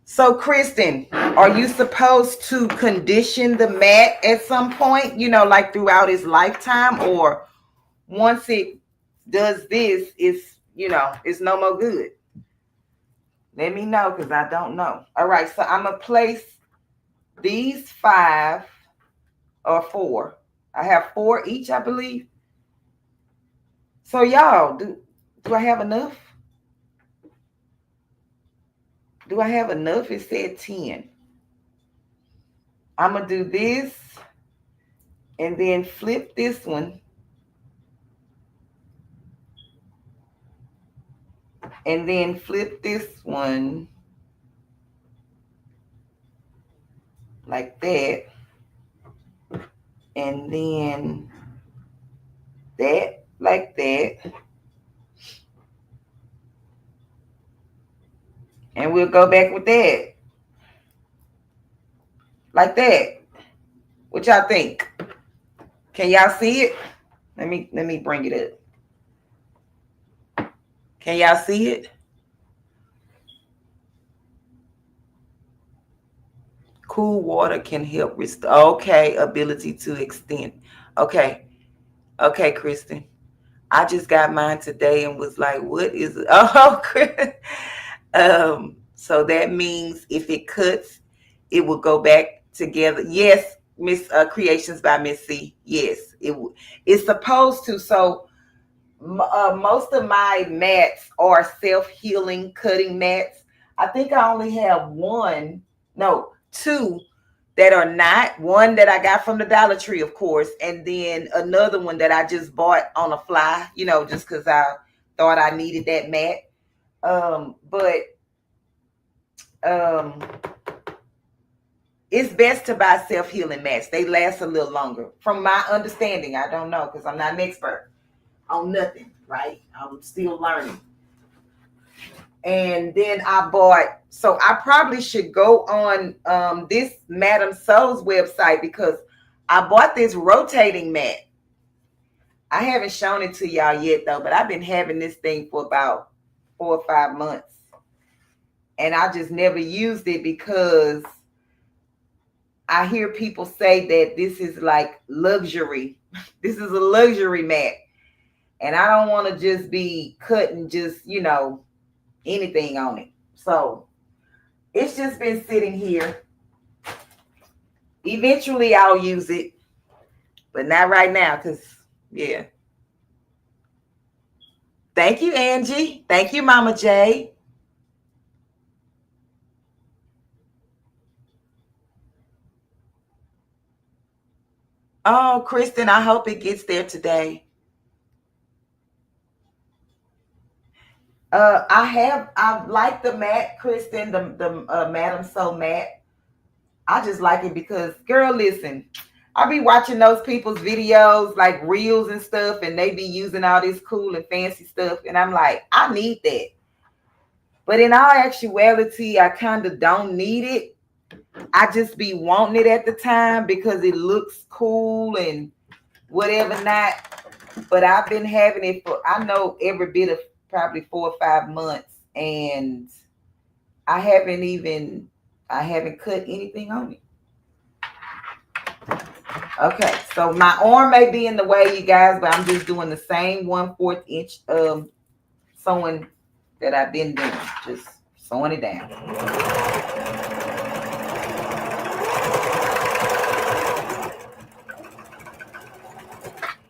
So, Kristen, are you supposed to condition the mat at some point, like throughout its lifetime? Or once it does this, it's no more good? Let me know, because I don't know. All right, so I'm going to place these 5 or 4. I have 4 each, I believe. So, y'all, do I have enough? Do I have enough? It said 10. I'm going to do this and then flip this one. And then flip this one like that. And then that like that. And we'll go back with that. Like that. What y'all think? Can y'all see it? Let me bring it up. Can y'all see it? Cool water can help restore. Okay, ability to extend. Okay, Kristen. I just got mine today and was like, what is it? Oh, so that means if it cuts, it will go back together. Yes, Miss Creations by Miss C. Yes, it's supposed to. So most of my mats are self-healing cutting mats. I think I only have 2 that are not. One that I got from the Dollar Tree, of course, and then another one that I just bought on a fly, just because I thought I needed that mat. But it's best to buy self-healing mats. They last a little longer. From my understanding, I don't know, because I'm not an expert on nothing, right? I'm still learning. And then I bought, so I probably should go on this Madam So's website, because I bought this rotating mat. I haven't shown it to y'all yet though, but I've been having this thing for about 4 or 5 months. And I just never used it because I hear people say that this is like luxury. This is a luxury mat. And I don't want to just be cutting just, anything on it. So it's just been sitting here. Eventually I'll use it, but not right now, because, yeah. Thank you, Angie. Thank you, Mama J. Oh, Kristen, I hope it gets there today. I like the matte, Kristen, the Madam So Matte. I just like it because, girl, listen, I be watching those people's videos, like reels and stuff, and they be using all this cool and fancy stuff, and I'm like, I need that. But in all actuality, I kind of don't need it. I just be wanting it at the time because it looks cool and whatever not. But I've been having it for, I know, every bit of probably 4 or 5 months, and I haven't cut anything on it. Okay, so my arm may be in the way, you guys, but I'm just doing the same 1/4 inch sewing that I've been doing, just sewing it down.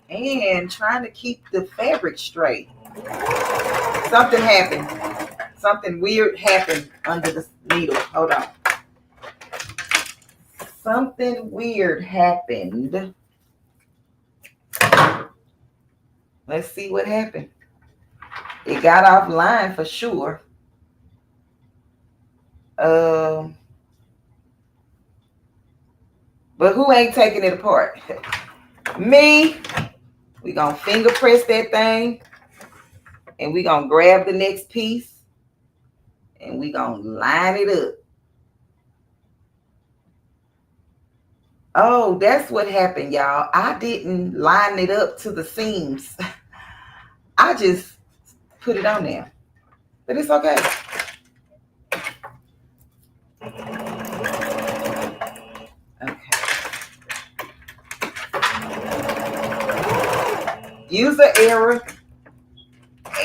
And trying to keep the fabric straight. Something happened. Something weird happened under the needle. Hold on. Something weird happened. Let's see what happened. It got offline for sure. But who ain't taking it apart? Me. We gonna finger press that thing, and we gonna grab the next piece, and we gonna line it up. Oh, that's what happened, y'all. I didn't line it up to the seams. I just put it on there, but it's okay. Okay. User error,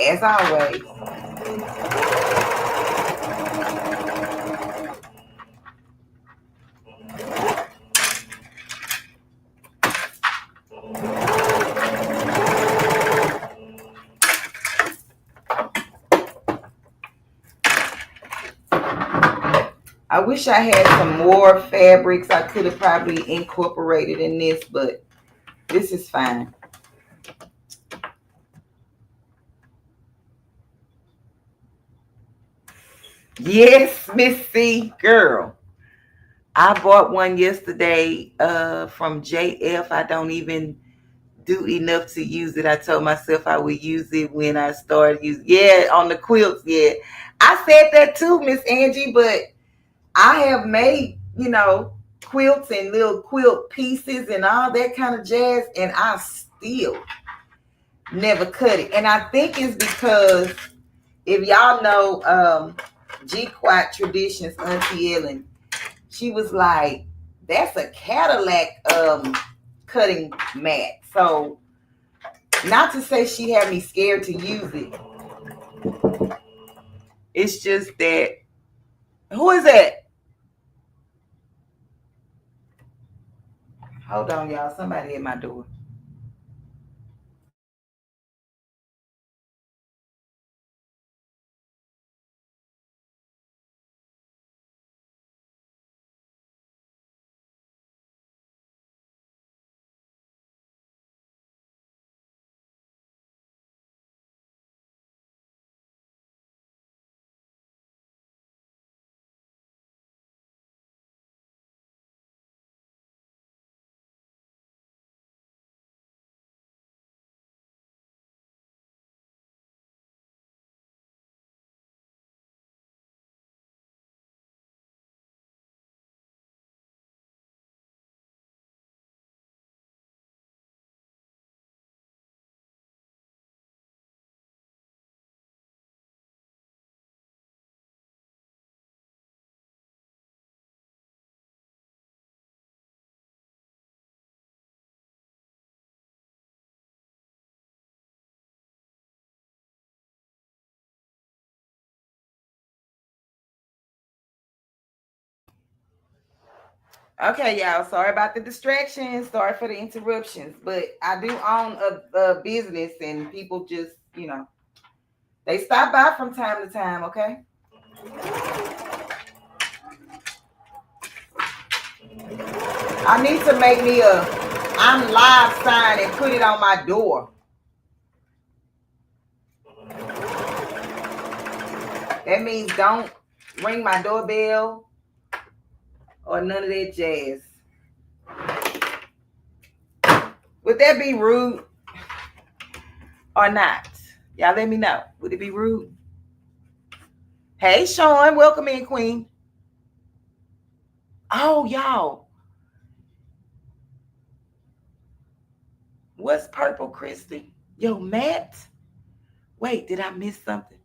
as always. I wish I had some more fabrics I could have probably incorporated in this, but this is fine. Yes, Miss C, girl. I bought one yesterday from JF. I don't even do enough to use it. I told myself I would use it when I started using. Yeah, on the quilts. Yeah, I said that too, Miss Angie. But I have made, quilts and little quilt pieces and all that kind of jazz, and I still never cut it. And I think it's because, if y'all know G Quat Traditions, Auntie Ellen, she was like, that's a Cadillac cutting mat. So, not to say she had me scared to use it. It's just that, who is that? Hold on, y'all. Somebody at my door. Okay, y'all. Sorry about the distractions. Sorry for the interruptions. But I do own a business, and people just, they stop by from time to time, okay? I need to make me a I'm live sign and put it on my door. That means don't ring my doorbell or none of that jazz. Would that be rude or not? Y'all let me know. Would it be rude? Hey, Sean, welcome in, Queen. Oh, y'all. What's purple, Christy? Yo, Matt. Wait, did I miss something?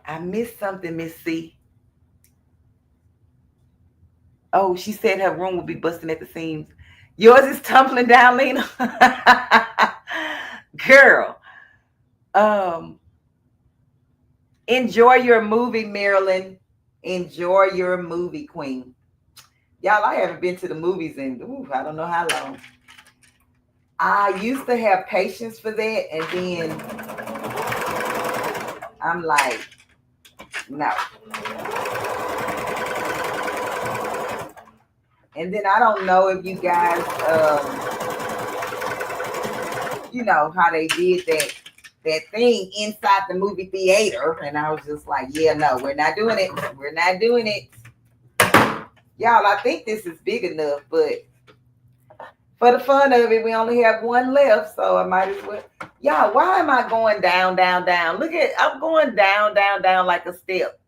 I missed something, Miss C. Oh, she said her room would be busting at the seams. Yours is tumbling down, Lena. Girl. Enjoy your movie, Marilyn. Enjoy your movie, Queen. Y'all, I haven't been to the movies in, I don't know how long. I used to have patience for that, and then I'm like, no. And then I don't know if you guys, you know, how they did that thing inside the movie theater. And I was just like, yeah, no, we're not doing it. We're not doing it. Y'all, I think this is big enough, but for the fun of it, we only have one left, so I might as well. Y'all, why am I going down, down, down? Look at, I'm going down, down, down like a step.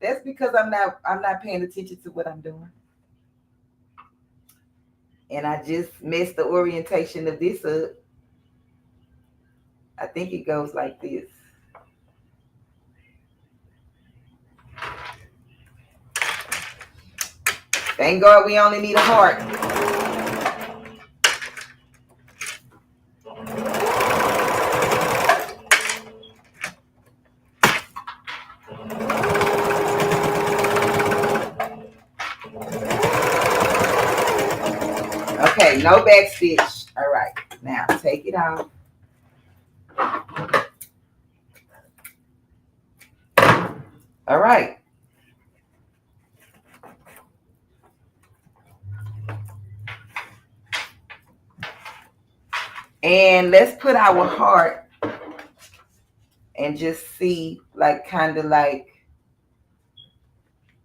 That's because I'm not paying attention to what I'm doing. And I just messed the orientation of this up. I think it goes like this. Thank God we only need a heart. Okay, no back stitch. All right, now take it off. All right. And let's put our heart and just see, like, kind of like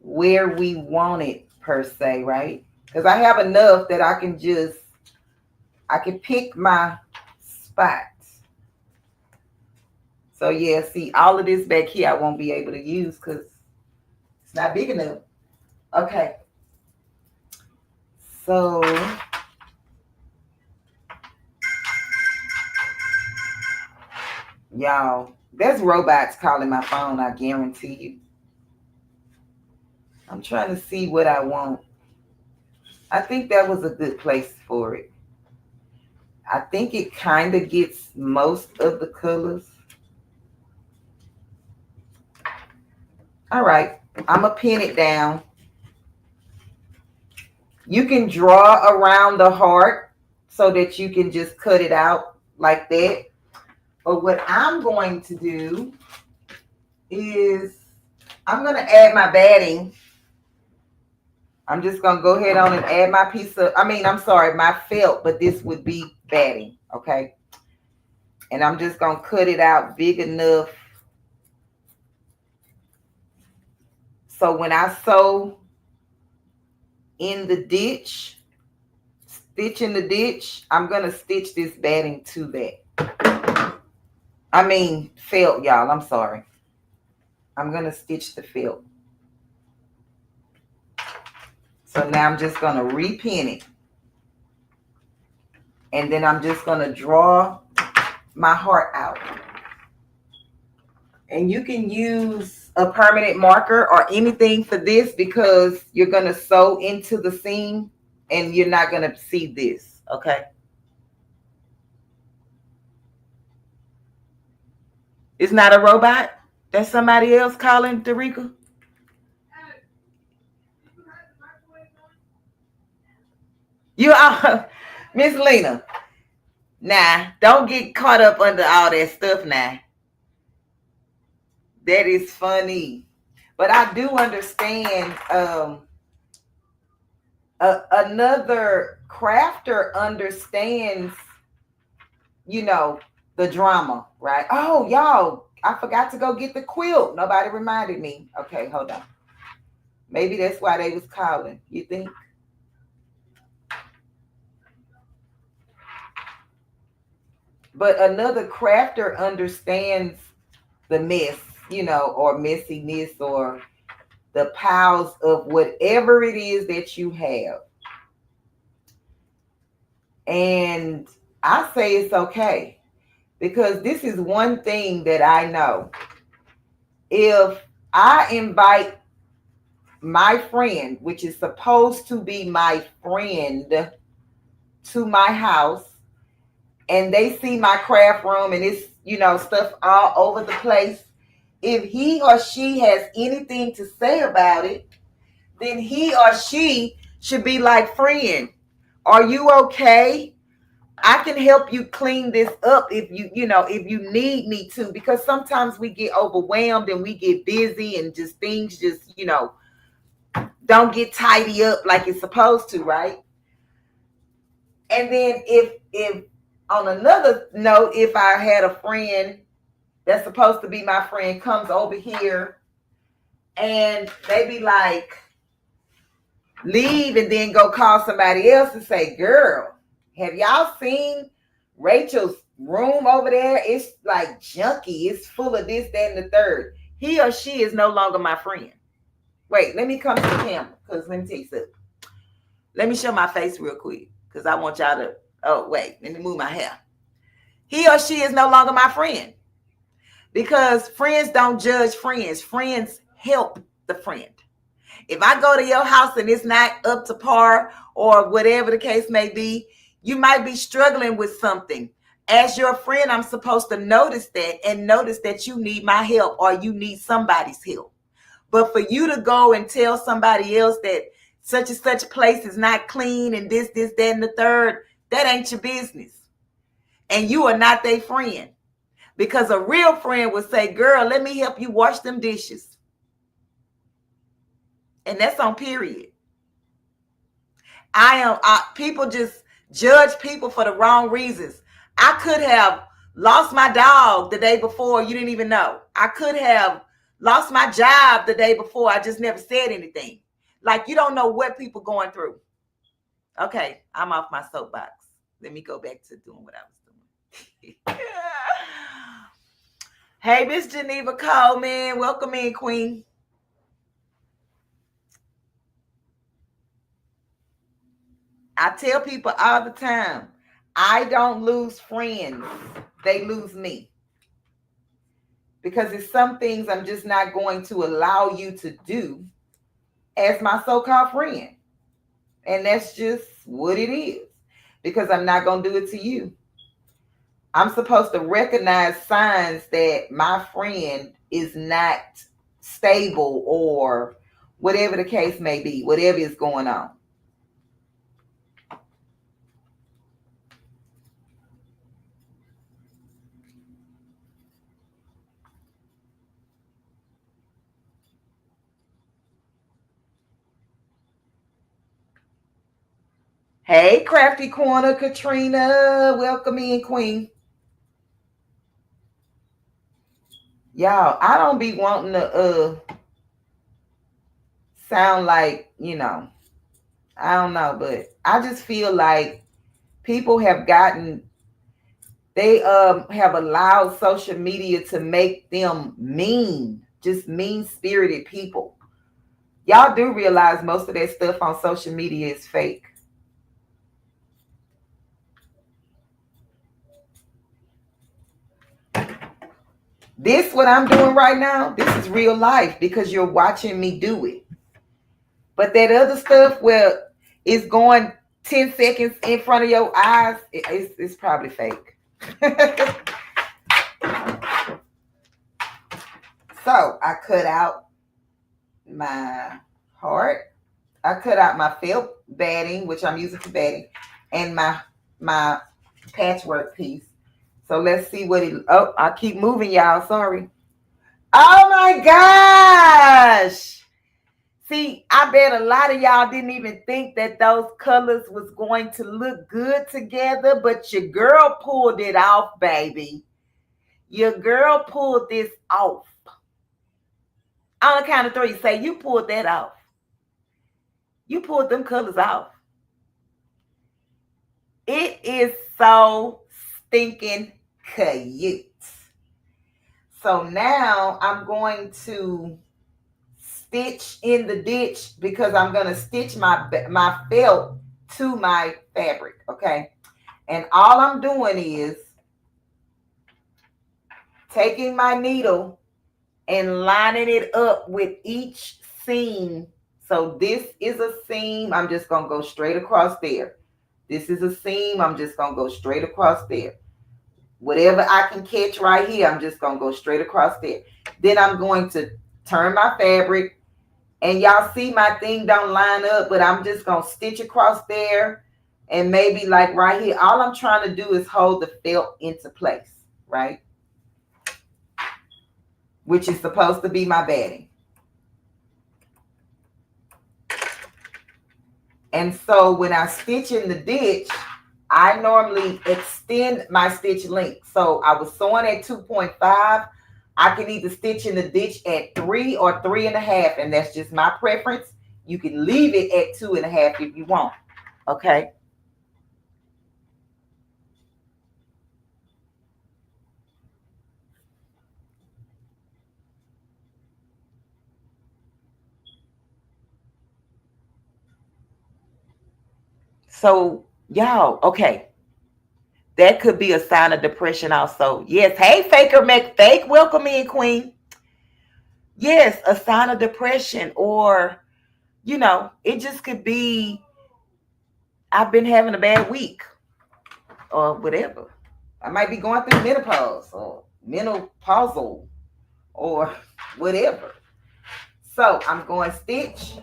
where we want it per se, right? Because I have enough that I can pick my spots. So yeah, see, all of this back here I won't be able to use because it's not big enough. Okay. So y'all, there's robots calling my phone, I guarantee you. I'm trying to see what I want. I think that was a good place for it. I think it kind of gets most of the colors. All right, I'm going to pin it down. You can draw around the heart so that you can just cut it out like that. But what I'm going to do is I'm going to add my batting. I'm just going to go ahead on and add my my felt, but this would be batting, okay? And I'm just going to cut it out big enough so when I sew in the ditch, stitch in the ditch, I'm going to stitch this batting to that. Felt, y'all, I'm sorry. I'm going to stitch the felt. So now I'm just going to repin it. And then I'm just going to draw my heart out. And you can use a permanent marker or anything for this because you're going to sew into the seam and you're not going to see this, okay? It's not a robot? That's somebody else calling, Derica? You are, Miss Lena. Nah, don't get caught up under all that stuff now. That is funny. But I do understand another crafter understands, you know, the drama, right? Oh, y'all, I forgot to go get the quilt. Nobody reminded me. Okay, hold on. Maybe that's why they was calling. You think? But another crafter understands the mess, or messiness, or the piles of whatever it is that you have. And I say it's okay, because this is one thing that I know. If I invite my friend, which is supposed to be my friend, to my house, and they see my craft room and it's, stuff all over the place, if he or she has anything to say about it, then he or she should be like, friend, are you okay? I can help you clean this up if if you need me to, because sometimes we get overwhelmed and we get busy and just things just, don't get tidy up like it's supposed to, right? And then if on another note, if I had a friend that's supposed to be my friend comes over here and they be like, leave and then go call somebody else and say, girl, have y'all seen Rachel's room over there? It's like junky. It's full of this, that, and the third. He or she is no longer my friend. Wait, let me come to the camera, because let me tell you something. Let me show my face real quick, because I want y'all to, oh, wait, let me move my hair. He or she is no longer my friend, because friends don't judge friends. Friends help the friend. If I go to your house and it's not up to par or whatever the case may be, you might be struggling with something. As your friend, I'm supposed to notice that and notice that you need my help or you need somebody's help. But for you to go and tell somebody else that such and such place is not clean and this, that, and the third, that ain't your business. And you are not their friend. Because a real friend would say, girl, let me help you wash them dishes. And that's on period. People just judge people for the wrong reasons. I could have lost my dog the day before. You didn't even know. I could have lost my job the day before. I just never said anything. Like, you don't know what people going through. Okay, I'm off my soapbox. Let me go back to doing what I was doing. Hey, Miss Geneva Coleman. Welcome in, Queen. I tell people all the time, I don't lose friends. They lose me. Because it's some things I'm just not going to allow you to do as my so-called friend. And that's just what it is. Because I'm not going to do it to you. I'm supposed to recognize signs that my friend is not stable or whatever the case may be, whatever is going on. Hey, Crafty Corner, Katrina. Welcome in, Queen. Y'all, I don't be wanting to sound like, I don't know, but I just feel like people have have allowed social media to make them mean, just mean-spirited people. Y'all do realize most of that stuff on social media is fake. This, what I'm doing right now, this is real life because you're watching me do it. But that other stuff where it's going 10 seconds in front of your eyes, it's probably fake. So I cut out my heart. I cut out my felt batting, which I'm using for batting, and my patchwork piece. So let's see what it. Oh, I keep moving, y'all. Sorry. Oh my gosh. See, I bet a lot of y'all didn't even think that those colors was going to look good together, but your girl pulled it off, baby. Your girl pulled this off. On the count of three, say you pulled that off. You pulled them colors off. It is so stinking cute. So now I'm going to stitch in the ditch because I'm going to stitch my felt to my fabric, okay? And all I'm doing is taking my needle and lining it up with each seam. So this is a seam. I'm just going to go straight across there. This is a seam. I'm just going to go straight across there. Whatever I can catch right here, I'm just going to go straight across there. Then I'm going to turn my fabric. And y'all see my thing don't line up, but I'm just going to stitch across there. And maybe like right here, all I'm trying to do is hold the felt into place, right? Which is supposed to be my batting. And so when I stitch in the ditch, I normally extend my stitch length. So I was sewing at 2.5. I can either stitch in the ditch at 3 or 3.5, and that's just my preference. You can leave it at 2.5 if you want, okay? So y'all, okay. That could be a sign of depression also. Yes. Hey, Faker McFake. Welcome in, Queen. Yes, a sign of depression, or, you know, it just could be I've been having a bad week or whatever. I might be going through menopause or menopausal or whatever. So I'm going stitch.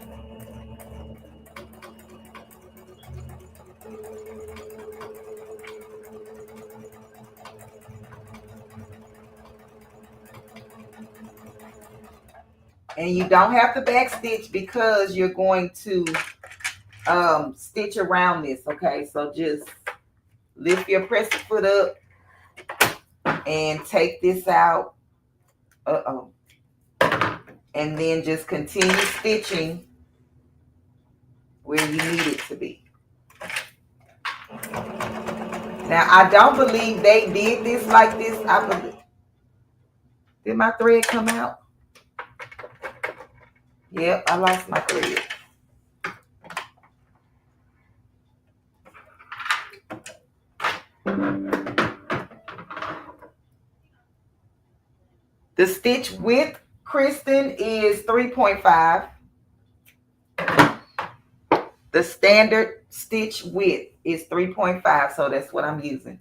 And you don't have to back stitch because you're going to stitch around this, okay? So just lift your presser foot up and take this out. And then just continue stitching where you need it to be. Now, I don't believe they did this like this. I believe. Did my thread come out? Yep, I lost my thread. The stitch width, Kristen, is 3.5. The standard stitch width is 3.5, so that's what I'm using.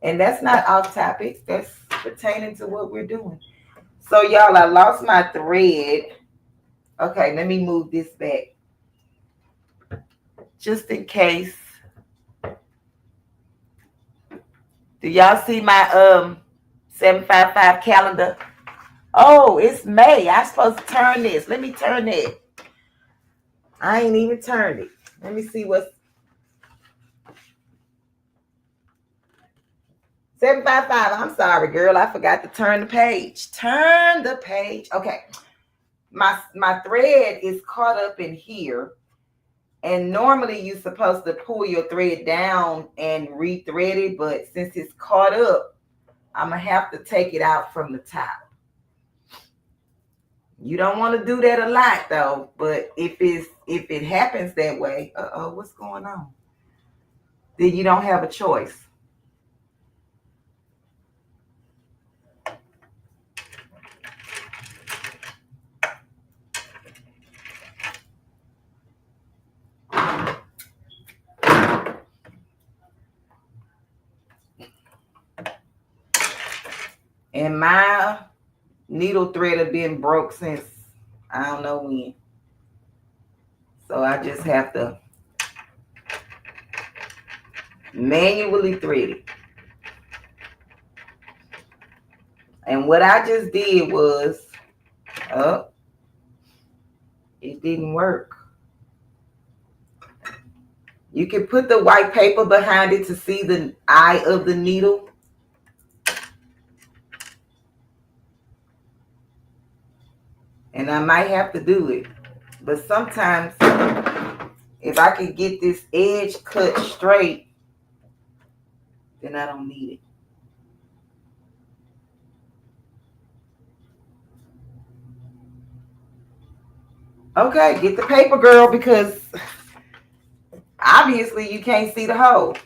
And that's not off topic. That's pertaining to what we're doing. So, y'all, I lost my thread. Okay, let me move this back. Just in case. Do y'all see my 755 calendar? Oh, it's May. I'm supposed to turn this. Let me turn it. I ain't even turned it. Let me see what's 755. I'm sorry, girl. I forgot to turn the page. Turn the page. Okay. My thread is caught up in here. And normally you're supposed to pull your thread down and rethread it. But since it's caught up, I'm going to have to take it out from the top. You don't want to do that a lot, though. But if it happens that way, what's going on? Then you don't have a choice. And my needle thread have been broke since I don't know when. So I just have to manually thread it. And what I just did was, it didn't work. You can put the white paper behind it to see the eye of the needle. And I might have to do it. But sometimes, if I can get this edge cut straight, then I don't need it. Okay, get the paper, girl, because obviously you can't see the hole.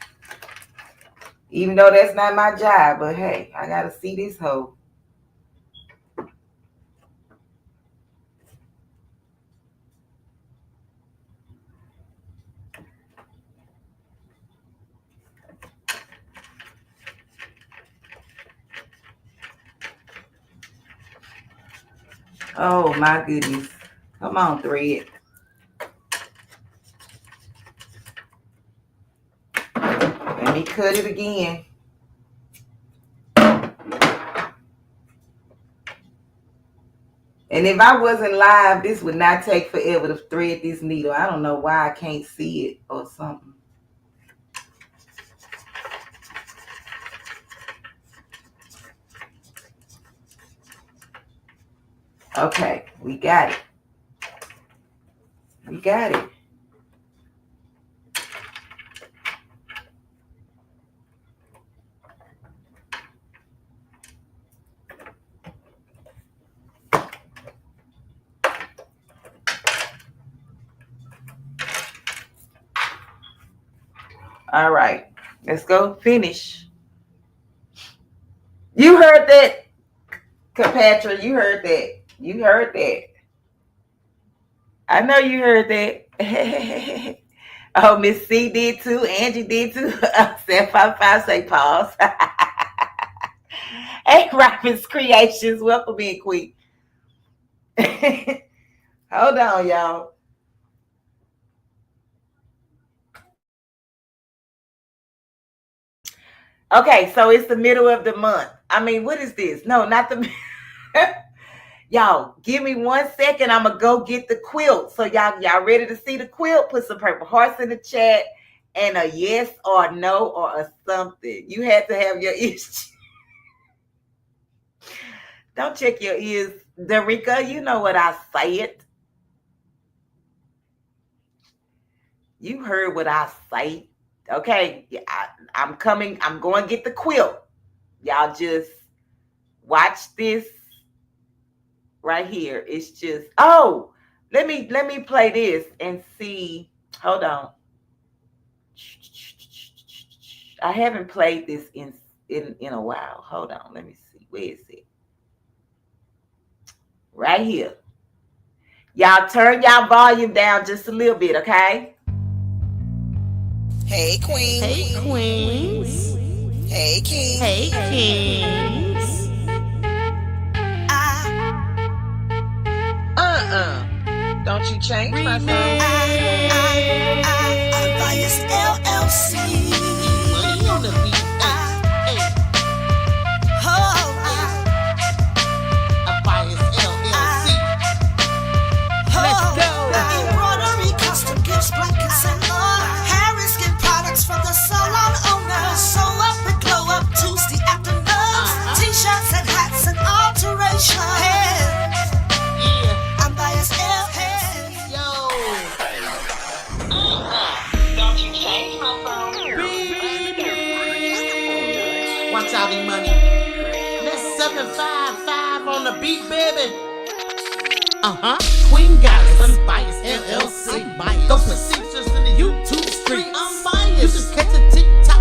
Even though that's not my job, but hey, I gotta see this hole. Oh my goodness. Come on, thread. Let me cut it again. And if I wasn't live, this would not take forever to thread this needle. I don't know why I can't see it or something. Okay, we got it. We got it. All right, let's go finish. You heard that, Cleopatra. You heard that. You heard that. I know you heard that. Oh, Miss C did too. Angie did too. 755 say pause. Hey, Robin's Creations. Welcome in, Queen. Hold on, y'all. Okay, so it's the middle of the month. I mean, what is this? No, not the... Y'all, give me 1 second. I'm going to go get the quilt. So y'all ready to see the quilt? Put some purple hearts in the chat and a yes or no or a something. You had to have your ears. Don't check your ears. Derica, you know what I said. You heard what I say. Okay, I'm coming. I'm going to get the quilt. Y'all just watch this right here. It's just, oh, let me play this and see. Hold on. I haven't played this in a while. Hold on. Let me see. Where is it? Right here. Y'all turn y'all volume down just a little bit, okay? Hey, queen. Hey, queens. Hey, king. Hey, kings. Don't you change my song. Unbiased LLC. Money on the beat. Unbiased LLC. Let's go. Embroidery, custom gifts, blankets, and more. Harris skin products from the salon owners. Sew up and glow up Tuesday afternoons. T-shirts and hats and alterations. Yeah. Unbiased LLC. Yo. Don't you change my phone. Watch out, E-Money. That's 755 on the beat, baby. Queen Goddess, Unbiased LLC. Go procedures in the YouTube streets. Unbiased. You just catch a TikTok,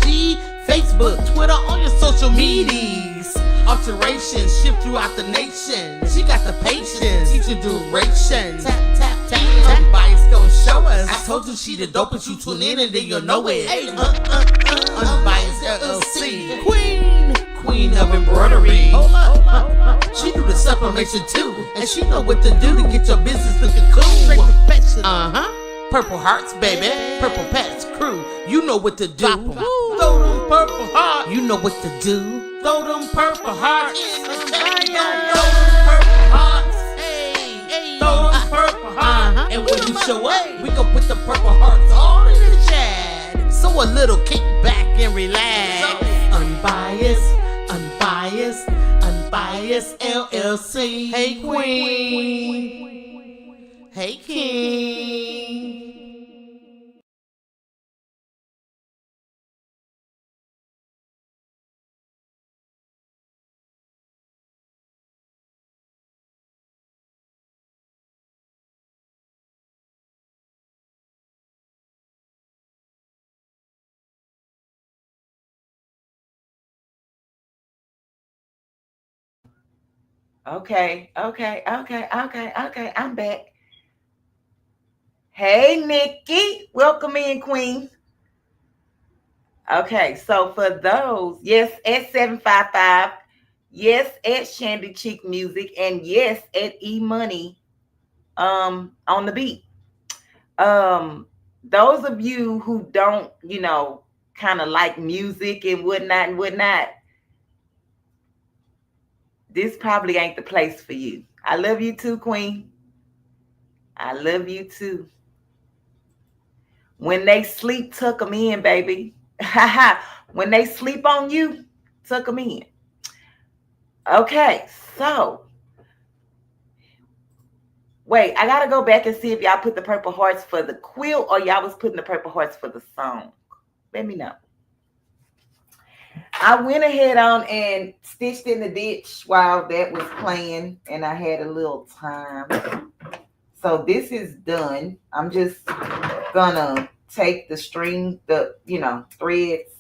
IG, Facebook, Twitter, on your social medias. Alterations shift throughout the nation. She got the patience, teach you duration. Tap, tap, tap. Unbiased gon' show us. I told you she the dopest. You tune in and then you'll know it. Unbiased LLC. Queen of embroidery. Hold up. She do the sublimation too, and she know what to do to get your business looking cool. Straight professional. Purple hearts, baby. Purple Pets crew. You know what to do. Throw them purple hearts. You know what to do. Throw them purple hearts. Throw them purple hearts. Throw them purple hearts. And when you show up, we gon' put the purple hearts all in the chat. So a little kick back and relax. Unbiased. Unbiased LLC. Hey queen. Hey king. Okay. I'm back. Hey, Nikki. Welcome in, Queen. Okay, so for those, yes, at 755, yes, at Shandy Cheek Music, and yes, at E Money on the beat. Those of you who don't, kind of like music and whatnot, this probably ain't the place for you. I love you too, Queen. I love you too. When they sleep, tuck them in, baby. When they sleep on you, tuck them in. Okay, so wait, I gotta go back and see if y'all put the purple hearts for the quilt or y'all was putting the purple hearts for the song. Let me know. I went ahead on and stitched in the ditch while that was playing, and I had a little time. So this is done. I'm just gonna take the string, threads,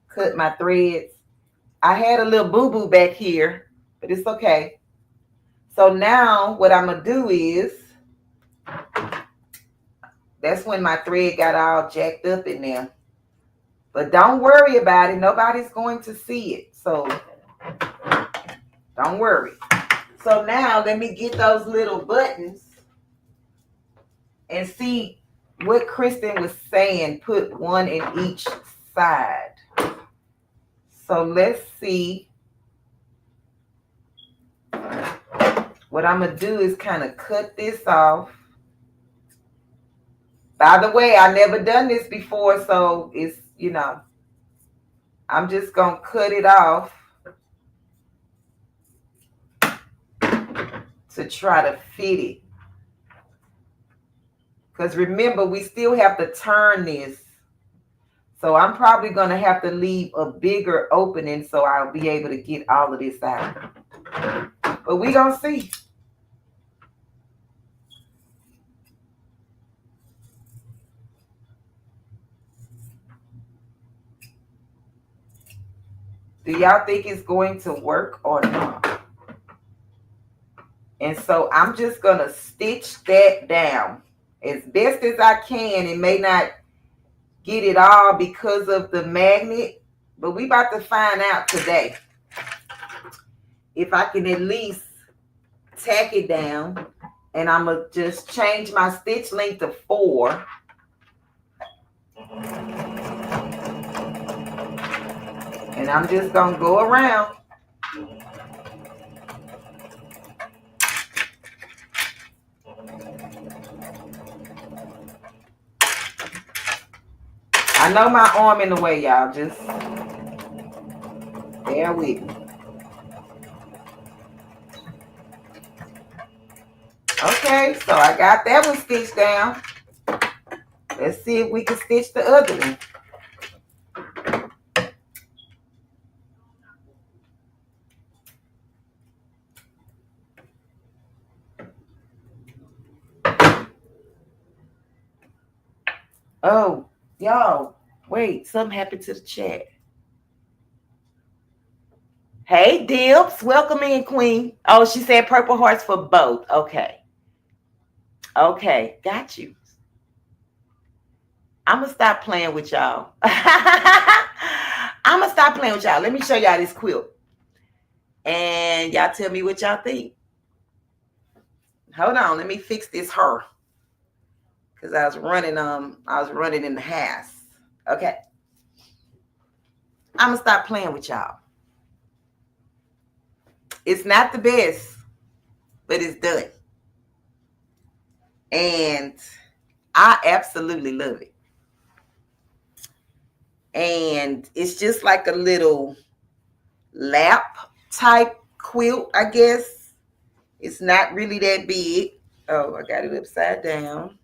cut my threads. I had a little boo-boo back here, but it's okay. So now what I'm gonna do is, that's when my thread got all jacked up in there. But don't worry about it. Nobody's going to see it. So don't worry. So now let me get those little buttons and see what Kristen was saying. Put one in each side. So let's see. What I'm going to do is kind of cut this off. By the way, I never done this before, so it's, I'm just going to cut it off to try to fit it. Because remember, we still have to turn this. So I'm probably going to have to leave a bigger opening so I'll be able to get all of this out. But we going to see. Do y'all think it's going to work or not? And so I'm just going to stitch that down as best as I can. It may not get it all because of the magnet, but we about to find out today if I can at least tack it down. And I'm going to just change my stitch length to 4. And I'm just going to go around. I know my arm in the way, y'all. Just bear with me. Okay, so I got that one stitched down. Let's see if we can stitch the other one. Oh, y'all, wait, something happened to the chat. Hey, Dips, welcome in, Queen. Oh, she said purple hearts for both. Okay. Okay, got you. I'm going to stop playing with y'all. I'm going to stop playing with y'all. Let me show y'all this quilt. And y'all tell me what y'all think. Hold on, let me fix this her. Because I was running in the house. Okay. I'm going to stop playing with y'all. It's not the best, but it's done. And I absolutely love it. And it's just like a little lap type quilt, I guess. It's not really that big. Oh, I got it upside down.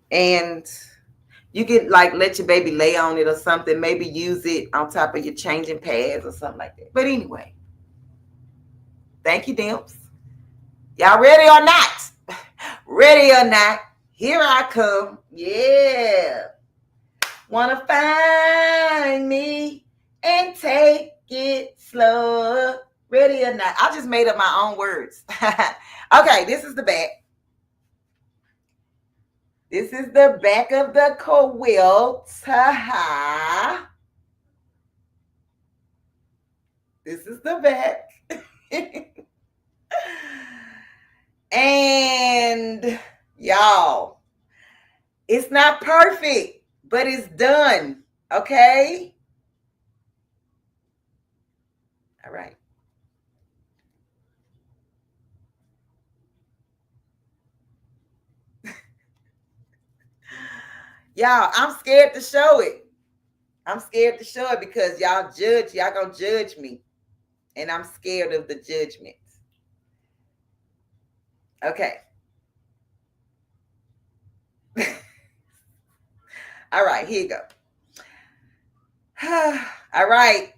And you could like let your baby lay on it or something. Maybe use it on top of your changing pads or something like that. But anyway, thank you, Dimps. Y'all ready or not? Ready or not? Here I come. Yeah. Wanna find me and take it slow. Ready or not? I just made up my own words. Okay, this is the back. This is the back of the quilt. This is the back. And y'all, it's not perfect, but it's done. Okay? All right. Y'all, I'm scared to show it. I'm scared to show it because y'all gonna judge me. And I'm scared of the judgment. Okay. All right, here you go. All right.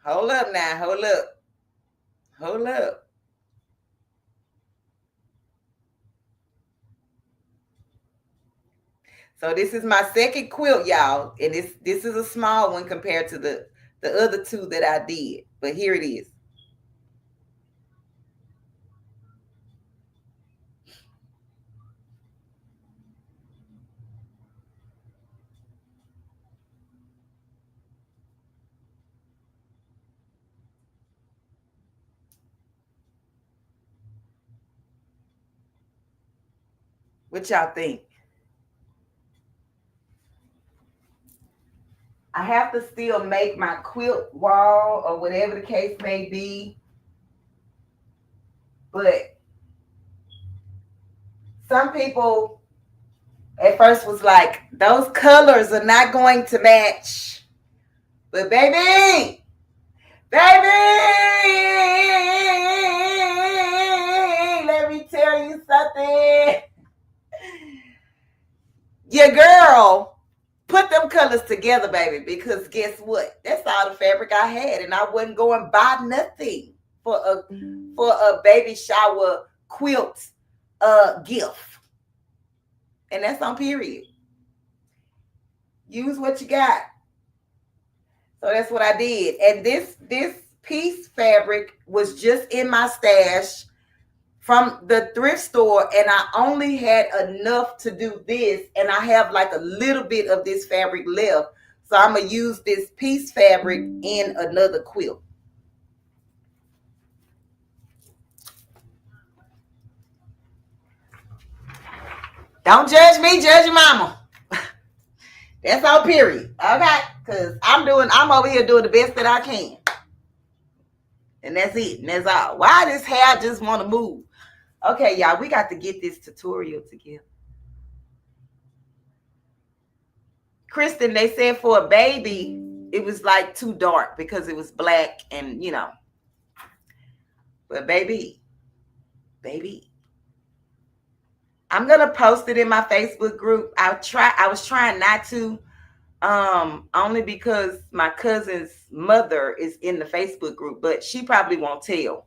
Hold up now. Hold up. Hold up. So this is my second quilt, y'all. And this is a small one compared to the other two that I did. But here it is. What y'all think? I have to still make my quilt wall or whatever the case may be. But some people at first was like, those colors are not going to match. But baby, let me tell you something. Your girl put them colors together, baby, because guess what? That's all the fabric I had, and I wasn't going to buy nothing for a baby shower quilt gift. And that's on period. Use what you got. So that's what I did. And this piece fabric was just in my stash from the thrift store, and I only had enough to do this, and I have like a little bit of this fabric left. So I'm going to use this piece fabric in another quilt. Don't judge me, judge your mama. That's all period. Okay? Because I'm over here doing the best that I can. And that's it. And that's all. Why this hair just want to move? Okay, y'all, we got to get this tutorial together. Kristen, they said for a baby, it was like too dark because it was black and, you know. But baby, I'm going to post it in my Facebook group. I was trying not to, only because my cousin's mother is in the Facebook group, but she probably won't tell.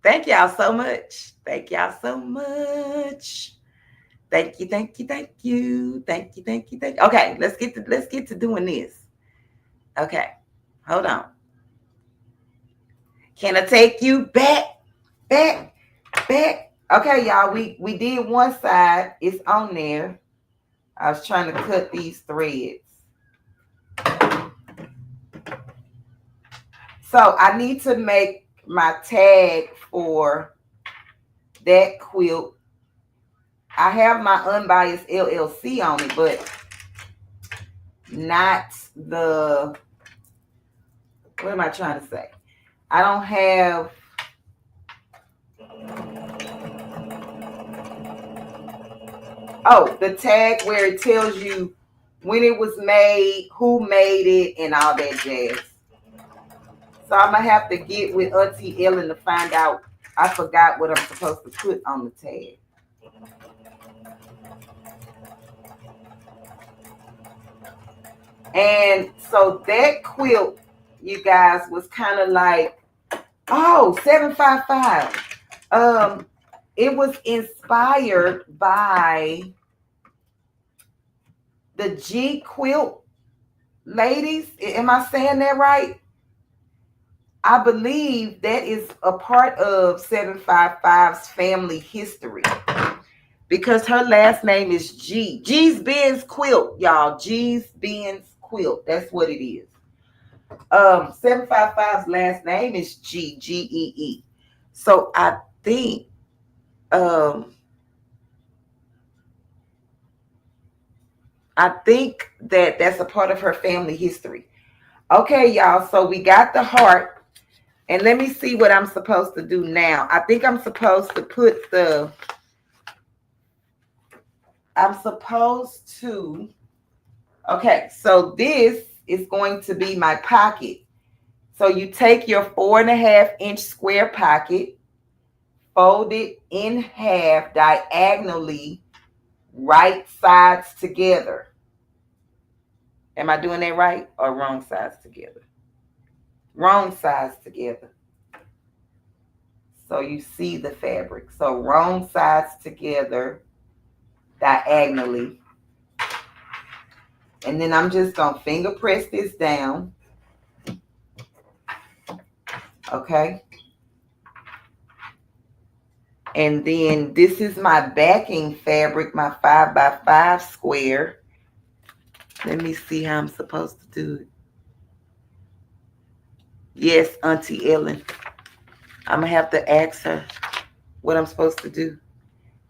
Thank y'all so much. Thank y'all so much. Thank you. Okay, let's get to doing this. Okay, hold on. Can I take you back? Okay, y'all, we did one side. It's on there. I was trying to cut these threads. So I need to make my tag for that quilt. I have my Unbiased LLC on it, but not the, what am I trying to say? I don't have, the tag where it tells you when it was made, who made it, and all that jazz. So I'm gonna have to get with Auntie Ellen to find out. I forgot what I'm supposed to put on the tag. And so that quilt, you guys, was kind of like, oh, 755. It was inspired by the G quilt ladies. Am I saying that right? I believe that is a part of 755's family history because her last name is G. G's Ben's Quilt, y'all. G's Ben's Quilt. That's what it is. 755's last name is G-E-E. So I think that that's a part of her family history. Okay, y'all. So we got the heart. And let me see what I'm supposed to do now. I think I'm supposed to put okay, so this is going to be my pocket. So you take your 4.5-inch square pocket, fold it in half diagonally, right sides together. Am I doing that right or wrong sides together? Wrong sides together. So you see the fabric. So wrong sides together diagonally. And then I'm just going to finger press this down. Okay. And then this is my backing fabric, my 5x5 square. Let me see how I'm supposed to do it. Yes, Auntie Ellen. I'm going to have to ask her what I'm supposed to do.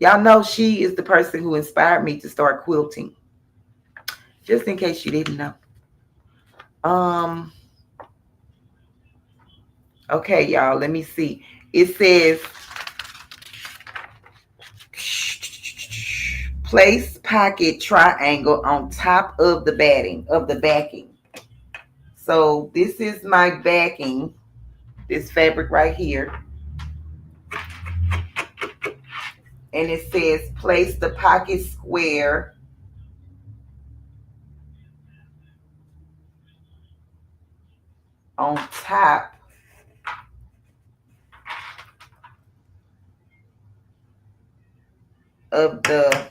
Y'all know she is the person who inspired me to start quilting. Just in case you didn't know. Okay, y'all, let me see. It says, place pocket triangle on top of the backing. So this is my backing, this fabric right here. And it says place the pocket square on top of the,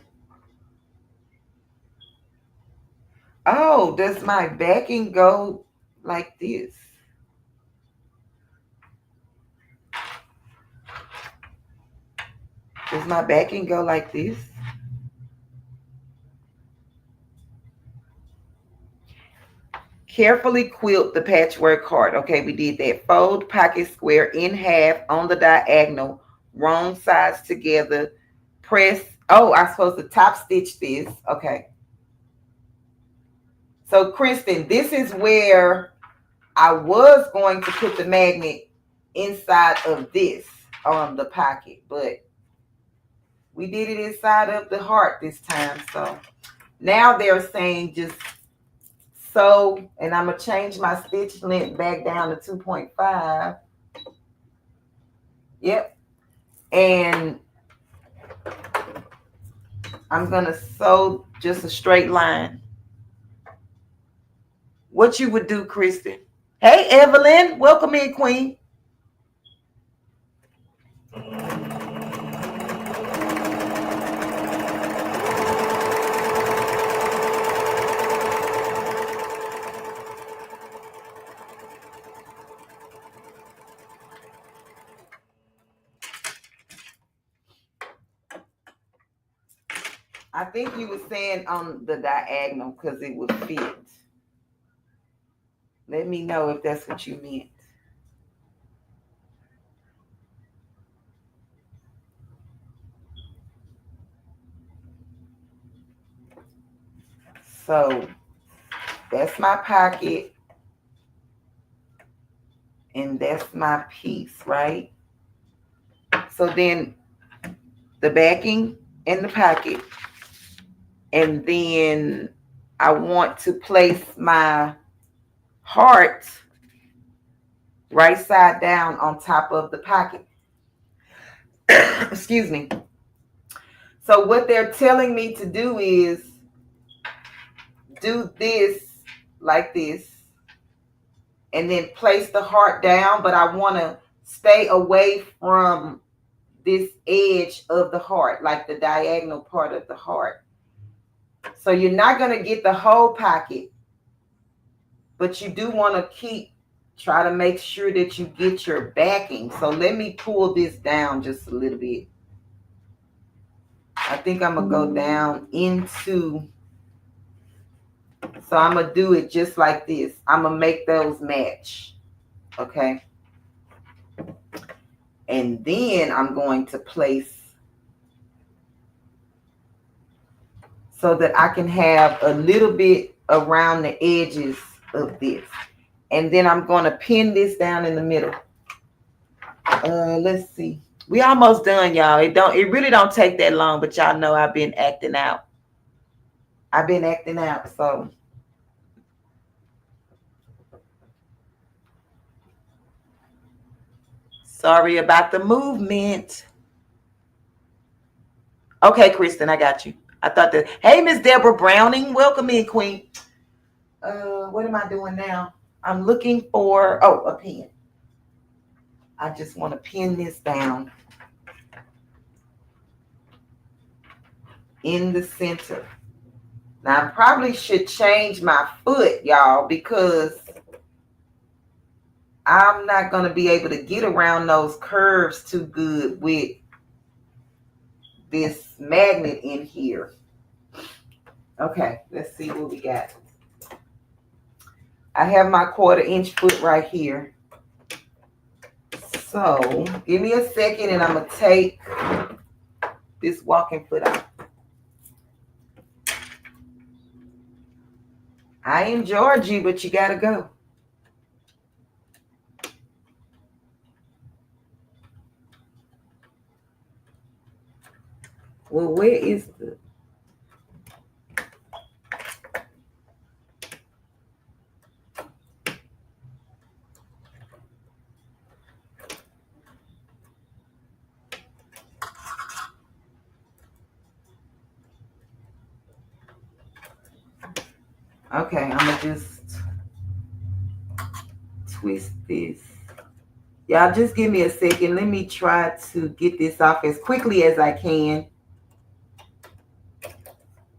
oh, does my backing go like this? Does my backing go like this? Carefully quilt the patchwork heart. Okay, we did that. Fold pocket square in half on the diagonal, wrong sides together. Press. Oh, I'm supposed to top stitch this. Okay. So, Kristen, this is where I was going to put the magnet inside of this on the pocket, but we did it inside of the heart this time. So now they're saying just sew, and I'm going to change my stitch length back down to 2.5. Yep. And I'm going to sew just a straight line. What you would do, Kristen? Hey, Evelyn. Welcome in, Queen. I think you were saying on the diagonal because it would fit. Let me know if that's what you meant. So that's my pocket. And that's my piece, right? So then the backing and the pocket. And then I want to place my heart right side down on top of the pocket. Excuse me. So what they're telling me to do is do this like this and then place the heart down, but I want to stay away from this edge of the heart, like the diagonal part of the heart. So you're not going to get the whole pocket, but you do want to try to make sure that you get your backing. So let me pull this down just a little bit. I think I'm going to go down into, so I'm going to do it just like this. I'm going to make those match. Okay. And then I'm going to place so that I can have a little bit around the edges of this. And then I'm going to pin this down in the middle. Let's see. We almost done, y'all. It really don't take that long, but y'all know I've been acting out. So sorry about the movement. Okay, Kristen, I got you. I thought that. Hey, Miss Deborah Browning, welcome in, Queen. What am I doing now? I'm looking for a pen. I just want to pin this down in the center. Now I probably should change my foot, y'all, because I'm not going to be able to get around those curves too good with this magnet in here. Okay, let's see what we got. I have my 1/4 inch foot right here. So give me a second and I'm going to take this walking foot out. I enjoyed you, but you got to go. Well, where is the... Okay, I'm going to just twist this. Y'all just give me a second. Let me try to get this off as quickly as I can.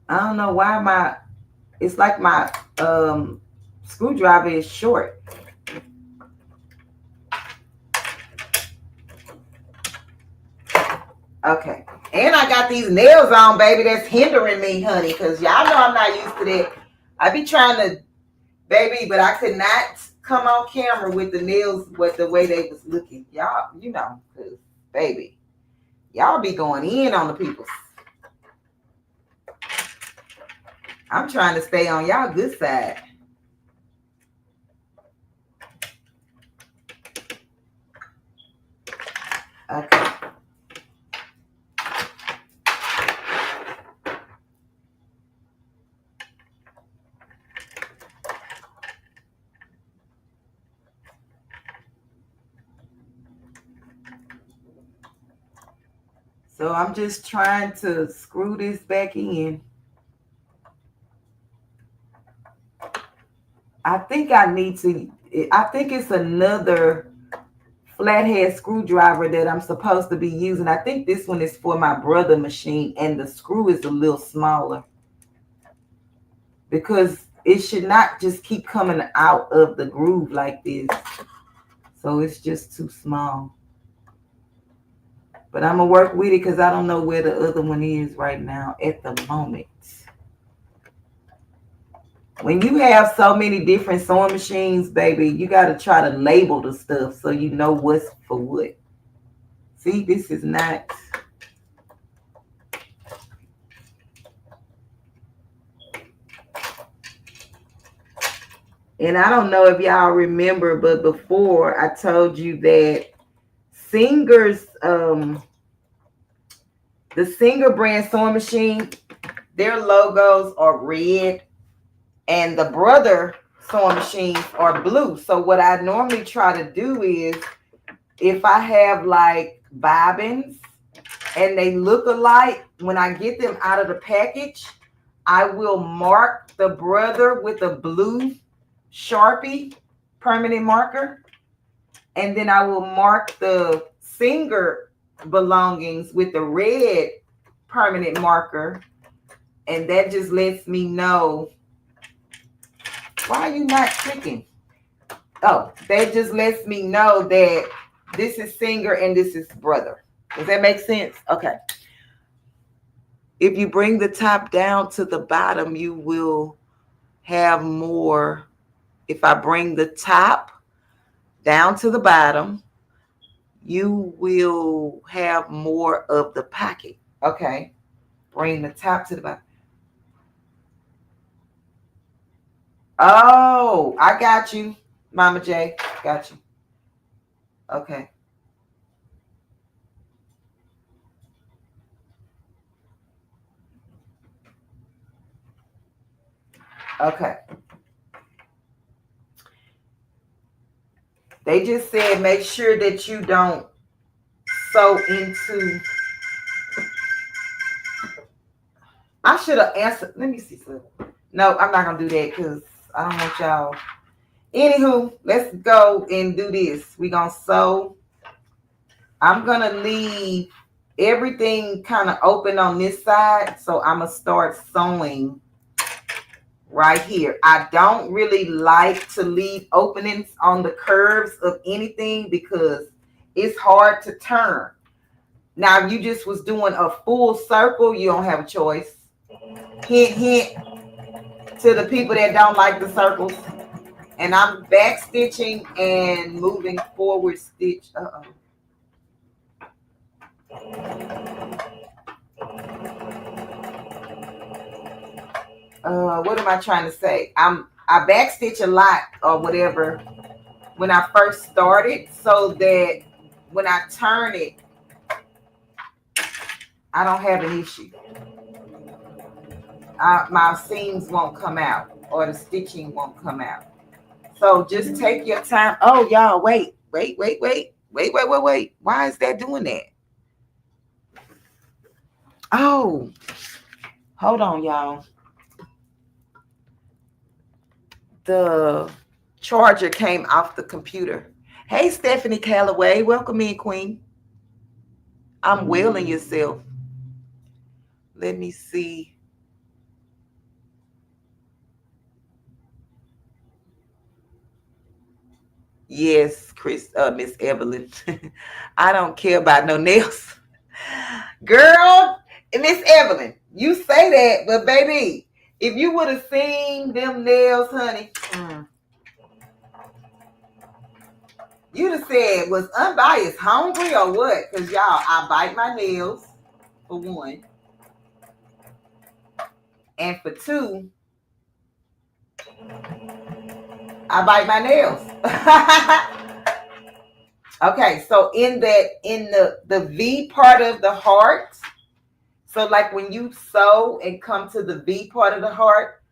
I don't know why it's like my screwdriver is short. Okay. And I got these nails on, baby, that's hindering me, honey, because y'all know I'm not used to that. I be trying to, baby, but I could not come on camera with the nails with the way they was looking. Y'all, you know, because, baby, y'all be going in on the people. I'm trying to stay on y'all good side. Okay. So I'm just trying to screw this back in. I think it's another flathead screwdriver that I'm supposed to be using. I think this one is for my brother machine and the screw is a little smaller because it should not just keep coming out of the groove like this. So it's just too small. But I'm going to work with it because I don't know where the other one is right now at the moment. When you have so many different sewing machines, baby, you got to try to label the stuff so you know what's for what. See, this is not... And I don't know if y'all remember, but before I told you that Singer's, the Singer brand sewing machine, their logos are red. And the brother sewing machines are blue. So what I normally try to do is, if I have like bobbins and they look alike, when I get them out of the package, I will mark the brother with a blue Sharpie permanent marker. And then I will mark the singer belongings with the red permanent marker. And that just lets me know. Why are you not clicking? Oh, that just lets me know that this is singer and this is brother. Does that make sense? Okay. If you bring the top down to the bottom, you will have more. If I bring the top down to the bottom, you will have more of the pocket. Okay. Bring the top to the bottom. Oh, I got you, Mama J. Got you. Okay. Okay. They just said make sure that you don't sew into. I should have answered. Let me see something. No, I'm not going to do that because I don't want y'all. Anywho, let's go and do this. We're going to sew. I'm going to leave everything kind of open on this side. So I'm going to start sewing right here. I don't really like to leave openings on the curves of anything because it's hard to turn. Now, if you just was doing a full circle, you don't have a choice. Hint, hint to the people that don't like the circles. And I'm back stitching and moving forward stitch. What am I trying to say? I back stitch a lot or whatever when I first started, so that when I turn it, I don't have an issue. My seams won't come out or the stitching won't come out. So just take your time. Oh, y'all, wait. Why is that doing that? Oh, hold on, y'all. The charger came off the computer. Hey, Stephanie Calloway, welcome in, Queen. I'm wailing yourself. Let me see. Yes, Miss Evelyn. I don't care about no nails. Girl, Miss Evelyn, you say that, but baby, if you would have seen them nails, honey, you'd have said, was Unbiased hungry or what? Because y'all, I bite my nails, for one. And for two, I bite my nails. Okay, so in the V part of the heart, so like when you sew and come to the V part of the heart,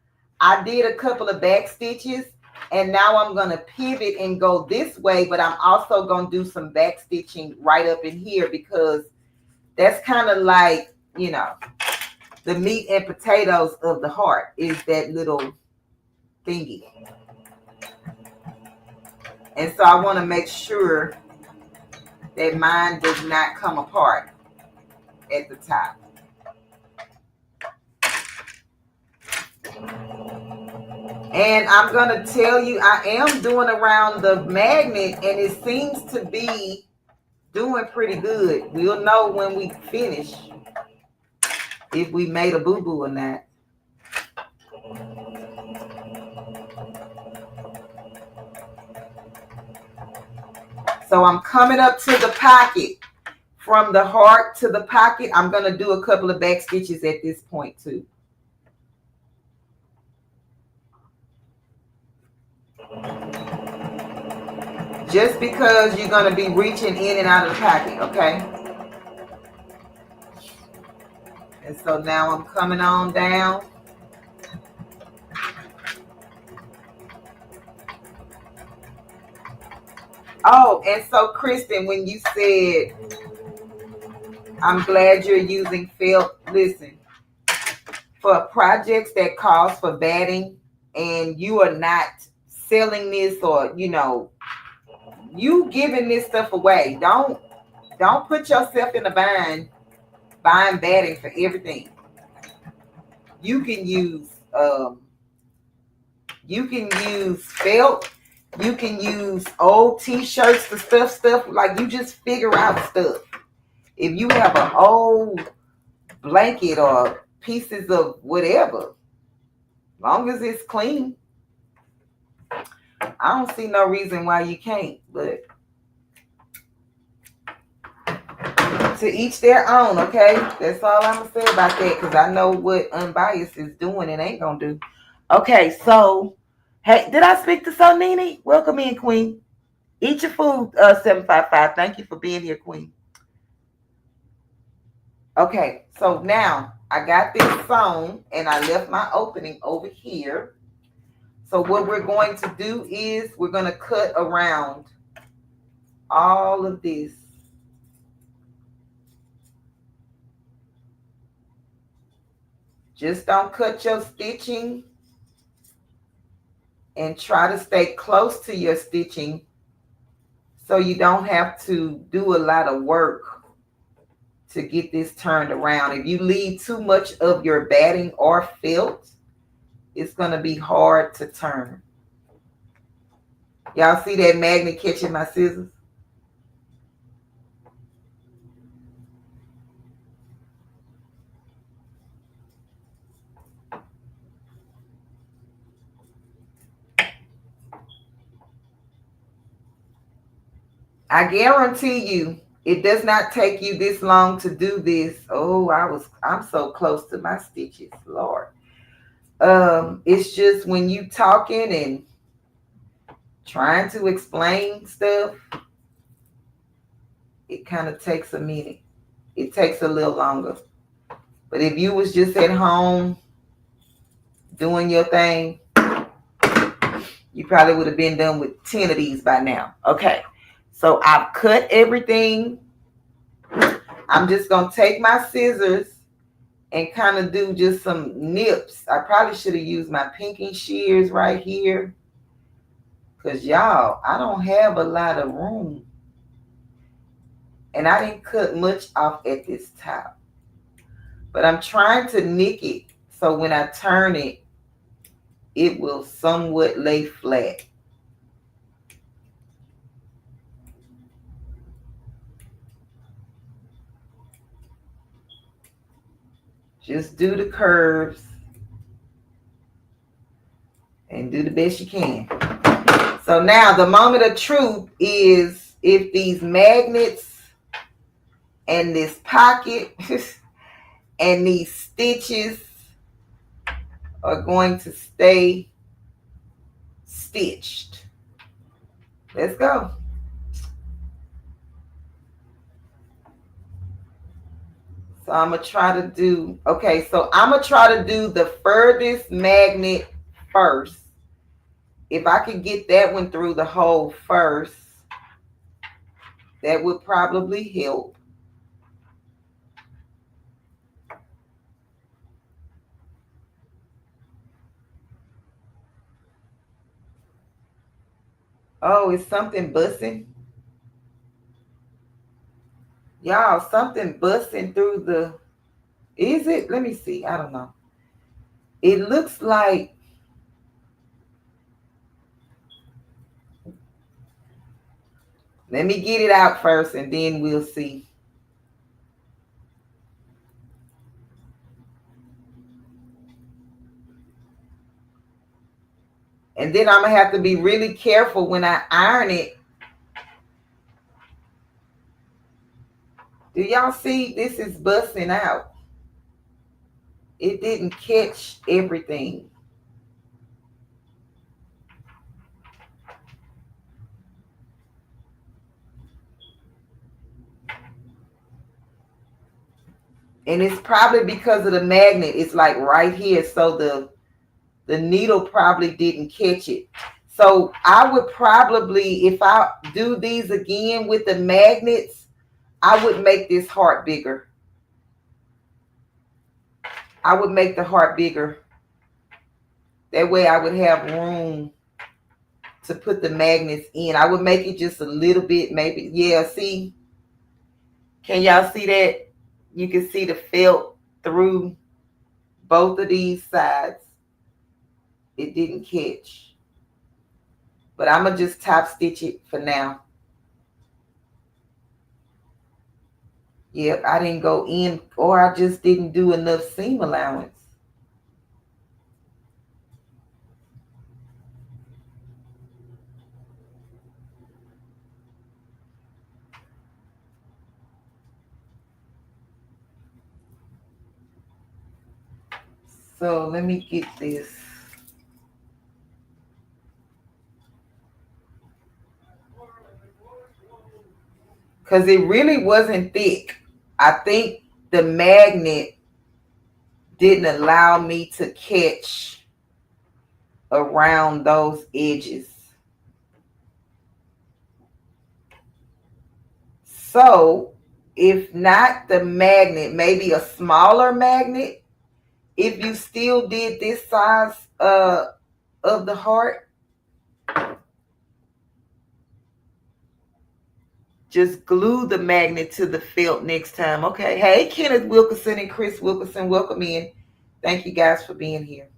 I did a couple of back stitches, and now I'm going to pivot and go this way, but I'm also going to do some back stitching right up in here because that's kind of like, you know, the meat and potatoes of the heart is that little thingy. And so I want to make sure that mine does not come apart at the top. And I'm going to tell you, I am doing around the magnet, and it seems to be doing pretty good. We'll know when we finish if we made a boo-boo or not. So I'm coming up to the pocket. From the heart to the pocket, I'm going to do a couple of back stitches at this point too. Just because you're going to be reaching in and out of the pocket, okay? And so now I'm coming on down. Oh, and so Kristen, when you said, I'm glad you're using felt, listen, for projects that calls for batting and you are not selling this or, you giving this stuff away. Don't put yourself in a bind buying batting for everything. You can use felt. You can use old t-shirts to stuff. Like, you just figure out stuff. If you have an old blanket or pieces of whatever, long as it's clean, I don't see no reason why you can't. But to each their own, okay? That's all I'm gonna say about that, because I know what Unbiased is doing and ain't gonna do. Okay, so hey, did I speak to Sonini? Welcome in, Queen. Eat your food, 755. Thank you for being here, Queen. Okay, so now I got this sewn and I left my opening over here. So what we're going to do is we're going to cut around all of this. Just don't cut your stitching and try to stay close to your stitching so you don't have to do a lot of work to get this turned around. If you leave too much of your batting or felt, it's going to be hard to turn. Y'all see that magnet catching my scissors? I guarantee you, it does not take you this long to do this. Oh, I'm so close to my stitches, Lord. It's just when you talking and trying to explain stuff, it kind of takes a minute. It takes a little longer. But if you was just at home doing your thing, you probably would have been done with 10 of these by now. Okay, so I've cut everything. I'm just going to take my scissors and kind of do just some nips. I probably should have used my pinking shears right here, because y'all, I don't have a lot of room. And I didn't cut much off at this top. But I'm trying to nick it so when I turn it, it will somewhat lay flat. Just do the curves and do the best you can. So now the moment of truth is if these magnets and this pocket and these stitches are going to stay stitched. Let's go. So I'm going to try to do, okay, so I'm going to try to do the furthest magnet first. If I could get that one through the hole first, that would probably help. Oh, is something busting? Y'all, something busting through the, is it? Let me see. I don't know. It looks like, let me get it out first and then we'll see. And then I'm going to have to be really careful when I iron it. Do y'all see? This is busting out. It didn't catch everything. And it's probably because of the magnet. It's like right here. So the needle probably didn't catch it. So I would probably, if I do these again with the magnets, I would make this heart bigger. I would make the heart bigger. That way I would have room to put the magnets in. I would make it just a little bit, maybe. Yeah, see? Can y'all see that? You can see the felt through both of these sides. It didn't catch. But I'm going to just top stitch it for now. Yep, I didn't go in, or I just didn't do enough seam allowance. So let me get this. Because it really wasn't thick. I think the magnet didn't allow me to catch around those edges. So if not the magnet, maybe a smaller magnet, if you still did this size of the heart, just glue the magnet to the felt next time. Okay. Hey, Kenneth Wilkerson and Chris Wilkerson, welcome in. Thank you guys for being here.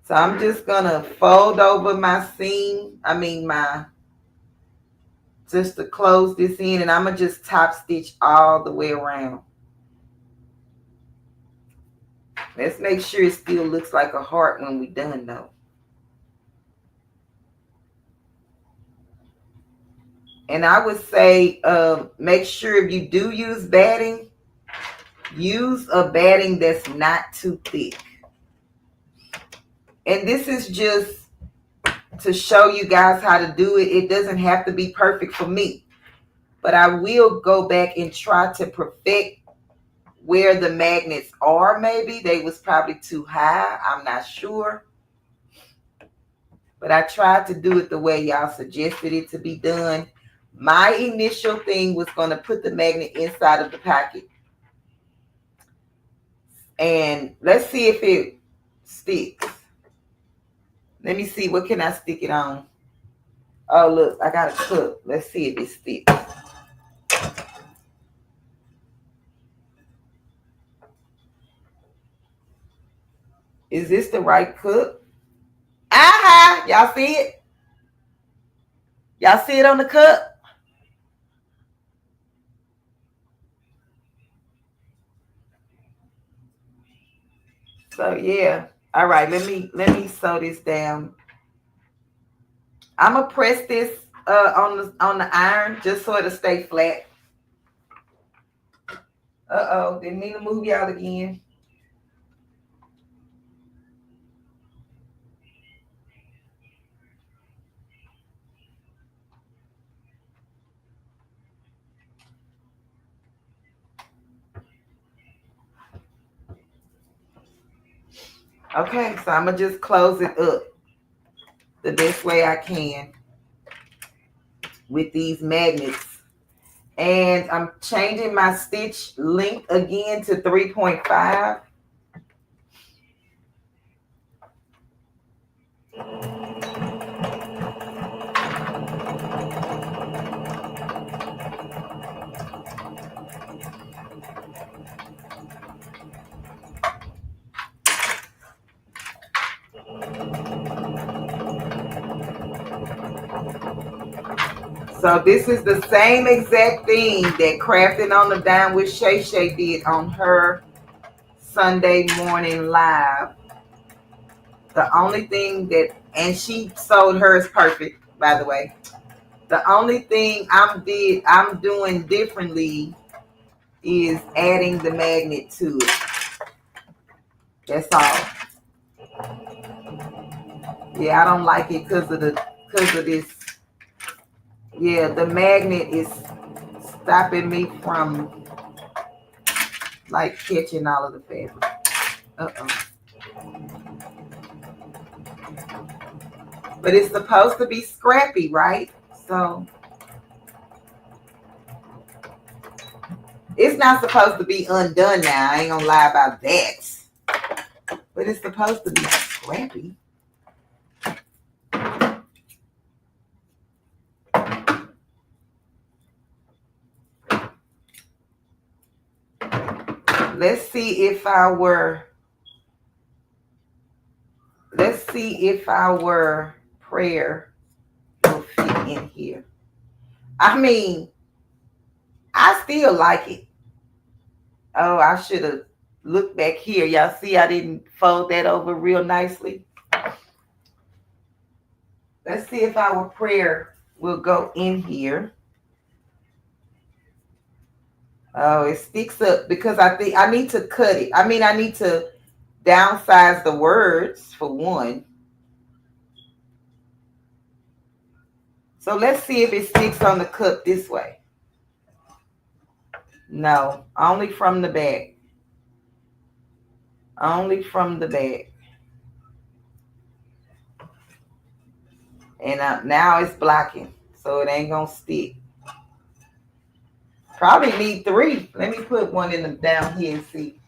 So I'm just going to fold over my seam. Just to close this in, and I'm going to just top stitch all the way around. Let's make sure it still looks like a heart when we're done though. And I would say, make sure if you do use batting, use a batting that's not too thick. And this is just to show you guys how to do it. It doesn't have to be perfect for me, but I will go back and try to perfect where the magnets are. Maybe they was probably too high. I'm not sure. But I tried to do it the way y'all suggested it to be done. My initial thing was going to put the magnet inside of the pocket. And let's see if it sticks. Let me see. What can I stick it on? Oh, look. I got a cup. Let's see if it sticks. Is this the right cup? Aha! Y'all see it? Y'all see it on the cup? So yeah. All right, let me sew this down. I'm gonna press this on the iron just so it'll stay flat. Uh-oh, didn't mean to move y'all again. Okay, so I'm going to just close it up the best way I can with these magnets. And I'm changing my stitch length again to 3.5. So this is the same exact thing that Crafting on the Dime with Shay Shay did on her Sunday morning live. The only thing that, and she sewed hers perfect, by the way. The only thing I'm doing differently is adding the magnet to it. That's all. Yeah, I don't like it because of this. Yeah, the magnet is stopping me from like catching all of the fabric. Uh-oh. But it's supposed to be scrappy, right? So it's not supposed to be undone now. I ain't gonna lie about that. But it's supposed to be scrappy. Let's see if our prayer will fit in here. I mean, I still like it. Oh, I should have looked back here. Y'all see I didn't fold that over real nicely. Let's see if our prayer will go in here. Oh, it sticks up because I think I need to cut it. I mean, I need to downsize the words for one. So let's see if it sticks on the cup this way. No, only from the back. Only from the back. And now it's blocking, so it ain't gonna stick. Probably need 3. Let me put one in the down here and see.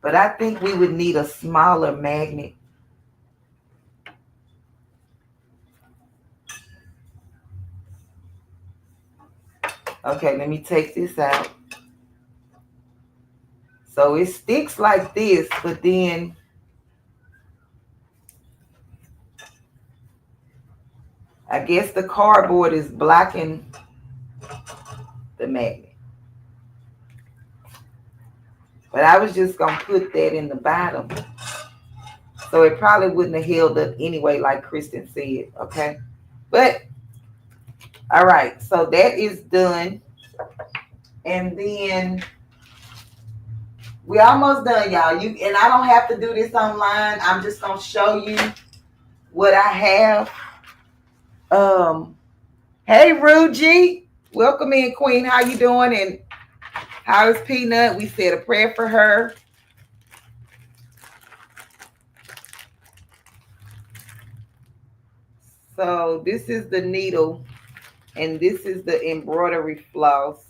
But I think we would need a smaller magnet. Okay, let me take this out. So it sticks like this, but then I guess the cardboard is blocking the magnet. But I was just going to put that in the bottom. So it probably wouldn't have held up anyway, like Kristen said, okay? But, all right, so that is done. And then we're almost done, y'all. And I don't have to do this online. I'm just going to show you what I have. Hey, Ruji. Welcome in, Queen. How you doing? And how is Peanut? We said a prayer for her. So this is the needle, and this is the embroidery floss.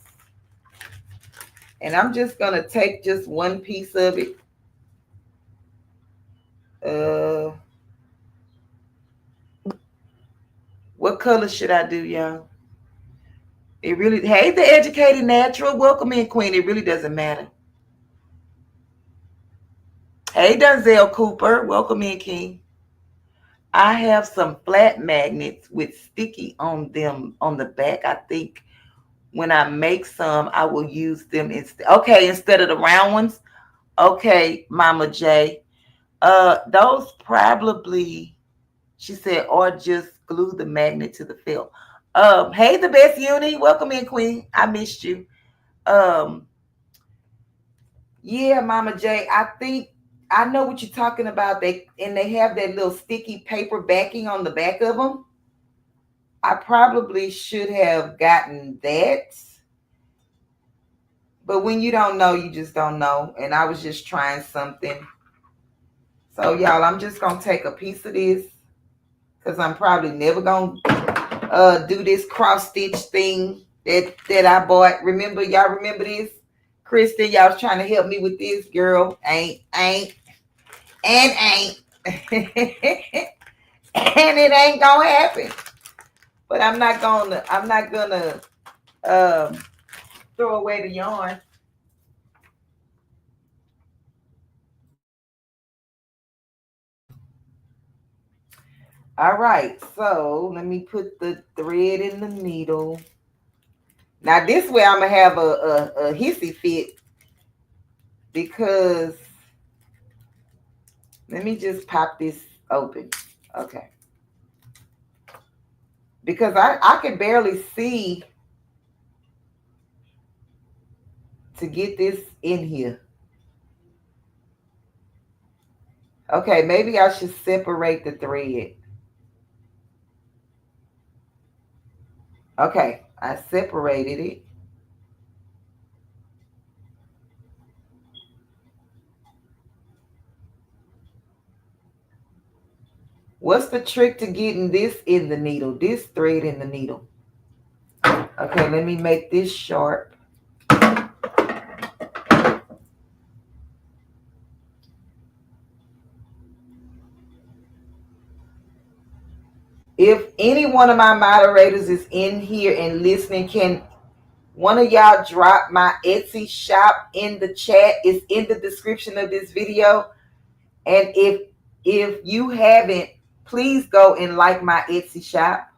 And I'm just going to take just one piece of it. What color should I do, y'all? It really, hey, the educated natural. Welcome in, Queen. It really doesn't matter. Hey, Denzel Cooper. Welcome in, King. I have some flat magnets with sticky on them on the back. I think when I make some, I will use them instead. Okay, instead of the round ones. Okay, Mama J. Those probably, she said, or just glue the magnet to the felt. Hey, the best uni. Welcome in, Queen. I missed you. Yeah, Mama J. I think I know what you're talking about. They have that little sticky paper backing on the back of them. I probably should have gotten that. But when you don't know, you just don't know. And I was just trying something. So, y'all, I'm just going to take a piece of this because I'm probably never going to do this cross-stitch thing that I bought. Remember, y'all remember this? Kristen, y'all was trying to help me with this. Girl, ain't. And it ain't going to happen. But I'm not going to throw away the yarn. All right, so let me put the thread in the needle. Now this way I'm gonna have a hissy fit because let me just pop this open. Okay. Because I can barely see to get this in here. Okay, maybe I should separate the thread. Okay, I separated it. What's the trick to getting this in the needle? This thread in the needle. Okay, let me make this sharp. If any one of my moderators is in here and listening, can one of y'all drop my Etsy shop in the chat? It's in the description of this video. And if you haven't, please go and like my Etsy shop.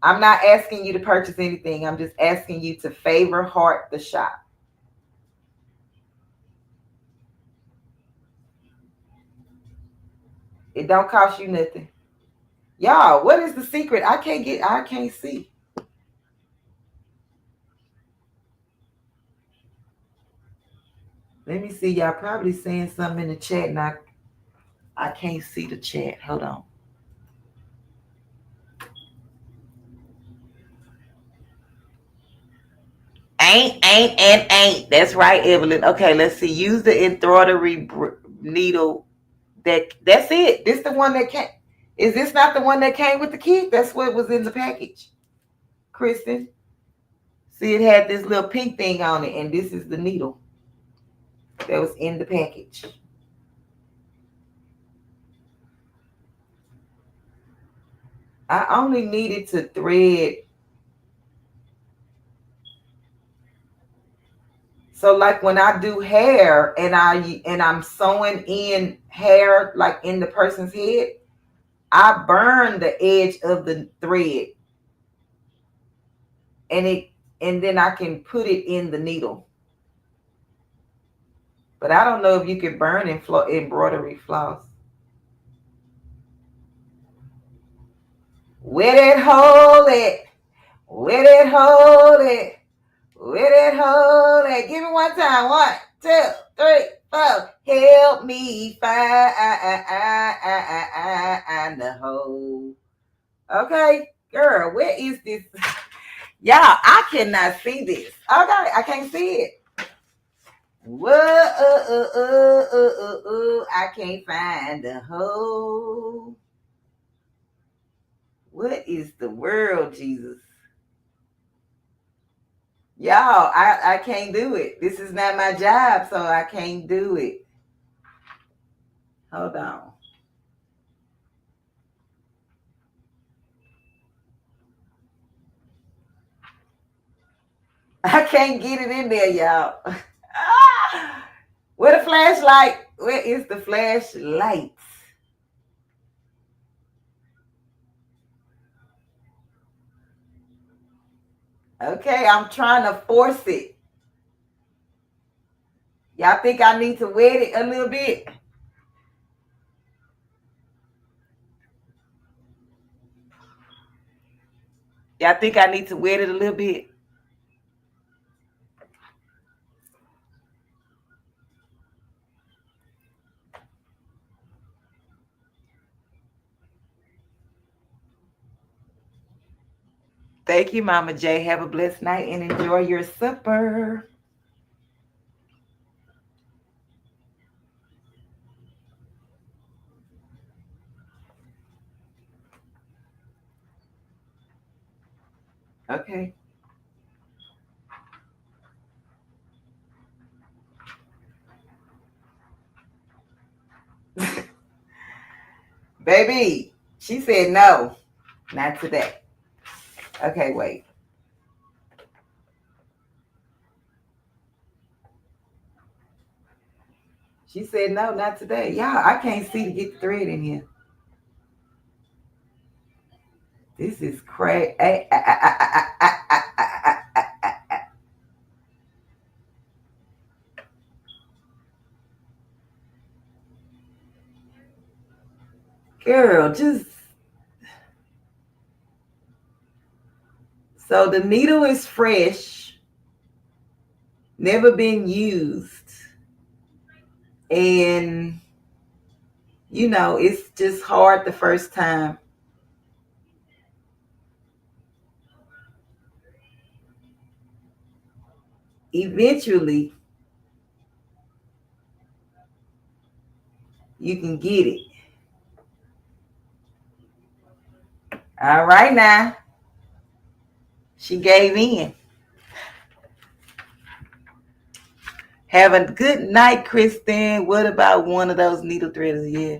I'm not asking you to purchase anything. I'm just asking you to favor heart the shop. It don't cost you nothing. Y'all, what is the secret? I can't see. Let me see. Y'all probably saying something in the chat and I can't see the chat. Hold on. Ain't. That's right, Evelyn. Okay, let's see. Use the embroidery needle. That's it. This the one that came. Is this not the one that came with the kit? That's what was in the package. Kristen. See, it had this little pink thing on it, and this is the needle that was in the package. I only needed to thread. So like when I do hair and I'm sewing in hair like in the person's head, I burn the edge of the thread and then I can put it in the needle. But I don't know if you can burn embroidery floss. Where it hold it? Where it hold it? Where it hold it? Give me one time. 1, 2, 3, 4. Help me find the hole. Okay, girl, where is this? Y'all, I cannot see this. Okay, I can't see it. Whoa, I can't find the hole. What is the world, Jesus? Y'all, I can't do it. This is not my job, so I can't do it. Hold on. I can't get it in there, y'all. Where the flashlight? Where is the flashlight? Okay, I'm trying to force it. Y'all think I need to wet it a little bit? Y'all think I need to wet it a little bit? Thank you, Mama J. Have a blessed night and enjoy your supper. Okay. Baby, she said no, not today. Okay, wait. She said no, not today. Y'all, I can't see to get the thread in here. This is crazy. Girl, just... So the needle is fresh, never been used. And, you know, it's just hard the first time. Eventually, you can get it. All right now. She gave in. Have a good night, Kristen. What about one of those needle threaders? Yeah.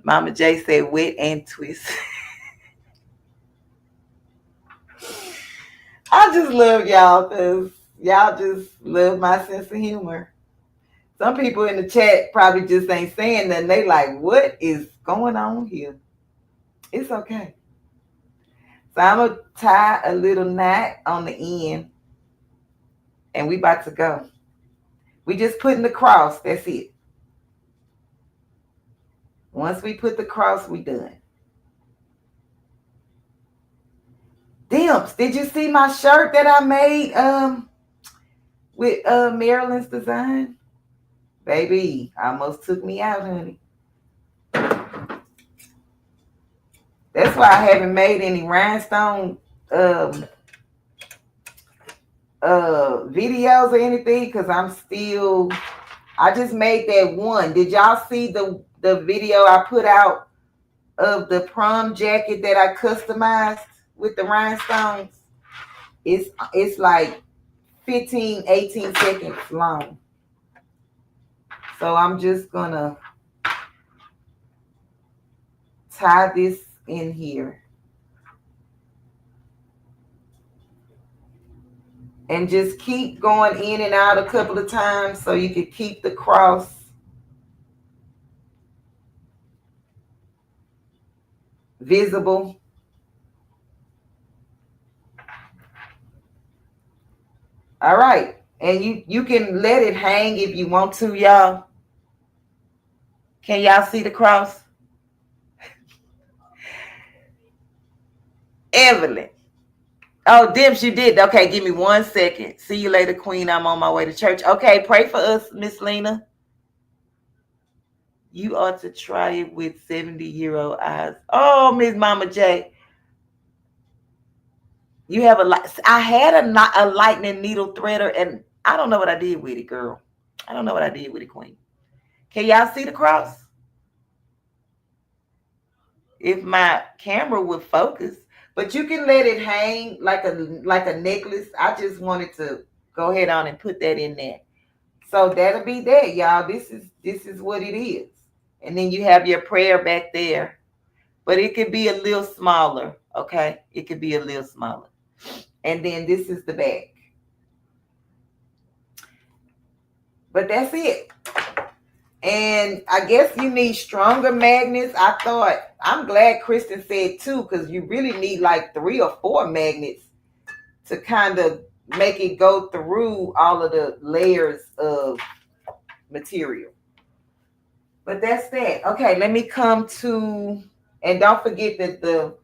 Mama J said wet and twist. I just love y'all because y'all just love my sense of humor. Some people in the chat probably just ain't saying nothing. They like, what is going on here? It's okay. So I'm going to tie a little knot on the end. And we about to go. We just putting the cross. That's it. Once we put the cross, we done. Dimps, did you see my shirt that I made with Marilyn's design? Baby, almost took me out, honey. That's why I haven't made any rhinestone videos or anything, because I just made that one. Did y'all see the video I put out of the prom jacket that I customized with the rhinestones? It's like 18 seconds long. So I'm just gonna tie this in here and just keep going in and out a couple of times so you can keep the cross visible. All right. And you can let it hang if you want to, y'all. Can y'all see the cross? Evelyn. Oh, Dimps, you did. Okay, give me 1 second. See you later, Queen. I'm on my way to church. Okay, pray for us, Miss Lena. You ought to try it with 70-year-old eyes. Oh, Miss Mama J. You have I had a lightning needle threader, and I don't know what I did with it, girl. I don't know what I did with it, Queen. Can y'all see the cross? If my camera would focus. But you can let it hang like a necklace. I just wanted to go ahead on and put that in there. So that'll be that, y'all. This is what it is. And then you have your prayer back there. But it could be a little smaller, okay? It could be a little smaller. And then this is the back. But that's it. And I guess you need stronger magnets. I'm glad Kristen said 2, because you really need like 3 or 4 magnets to kind of make it go through all of the layers of material. But that's that. Okay, let me come to, and don't forget that the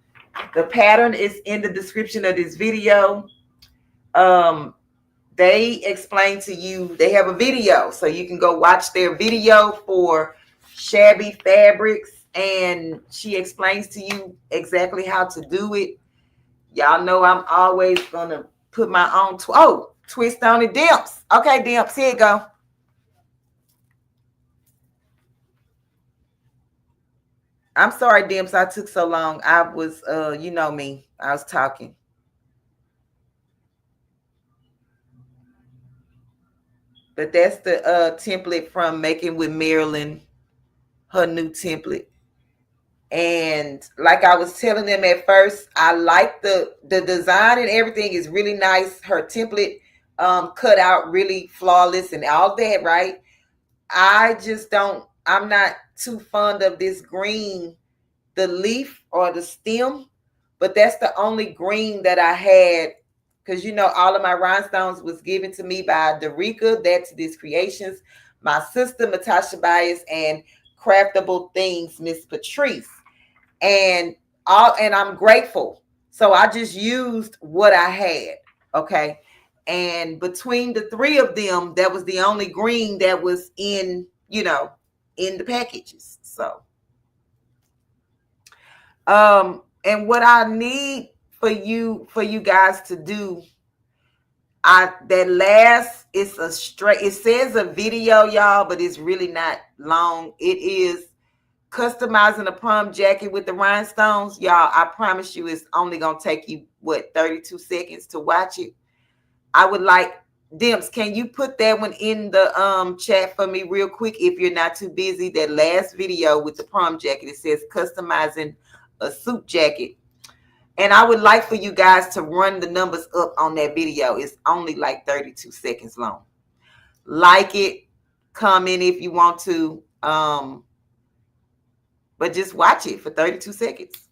pattern is in the description of this video. They explain to you, they have a video, so you can go watch their video for Shabby Fabrics, and she explains to you exactly how to do it. Y'all know I'm always gonna put my own twist on it. Dimps. Okay, Dimps, here you go. I'm sorry, Dimps, I took so long. I was you know me, I was talking. But that's the template from Making with Marilyn, her new template. And like I was telling them at first, I like the design and everything is really nice. Her template cut out really flawless and all that, right? I'm not too fond of this green, the leaf or the stem, but that's the only green that I had. Because, all of my rhinestones was given to me by Derica, that's This Creations, my sister, Matasha Bias, and Craftable Things, Miss Patrice. And I'm grateful. So I just used what I had, okay? And between the 3 of them, that was the only green that was in the packages. So, and what I need for you guys to do, it's it says a video, y'all, but it's really not long. It is customizing a prom jacket with the rhinestones, y'all, I promise you it's only going to take you, 32 seconds to watch it. I would like, Dimps, can you put that one in the chat for me real quick if you're not too busy? That last video with the prom jacket, it says customizing a suit jacket. And I would like for you guys to run the numbers up on that video. It's only like 32 seconds long. Like it, comment if you want to, but just watch it for 32 seconds.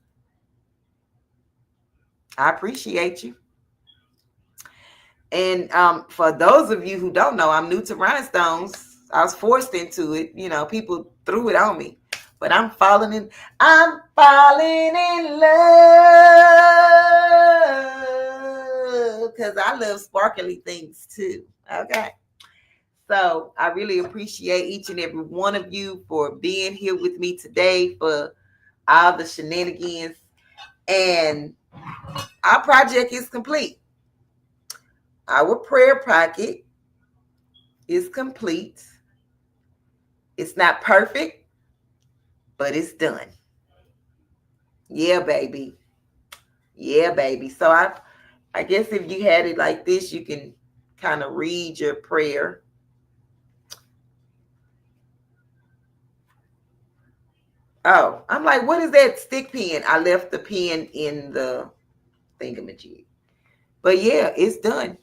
I appreciate you. And for those of you who don't know, I'm new to rhinestones. I was forced into it. You know, people threw it on me. But I'm falling in love because I love sparkly things too. Okay. So I really appreciate each and every one of you for being here with me today for all the shenanigans. And our project is complete. Our prayer pocket is complete. It's not perfect, but it's done. Yeah, baby. Yeah, baby. So I guess if you had it like this, you can kind of read your prayer. Oh, I'm like, what is that stick pen? I left the pen in the thingamajig. But yeah, it's done.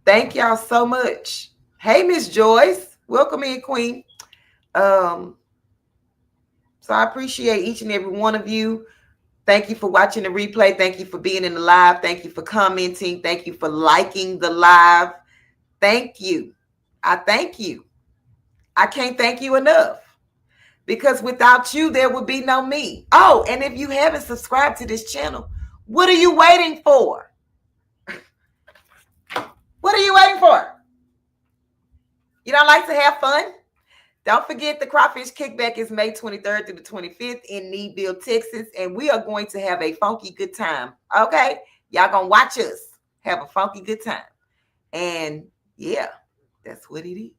Thank y'all so much. Hey, Miss Joyce. Welcome in, Queen. So I appreciate each and every one of you. Thank you for watching the replay. Thank you for being in the live. Thank you for commenting. Thank you for liking the live. Thank you. I thank you. I can't thank you enough. Because without you, there would be no me. Oh, and if you haven't subscribed to this channel, what are you waiting for? What are you waiting for? You don't like to have fun? Don't forget the Crawfish Kickback is May 23rd through the 25th in Needville, Texas. And we are going to have a funky good time. Okay? Y'all going to watch us have a funky good time. And yeah, that's what it is.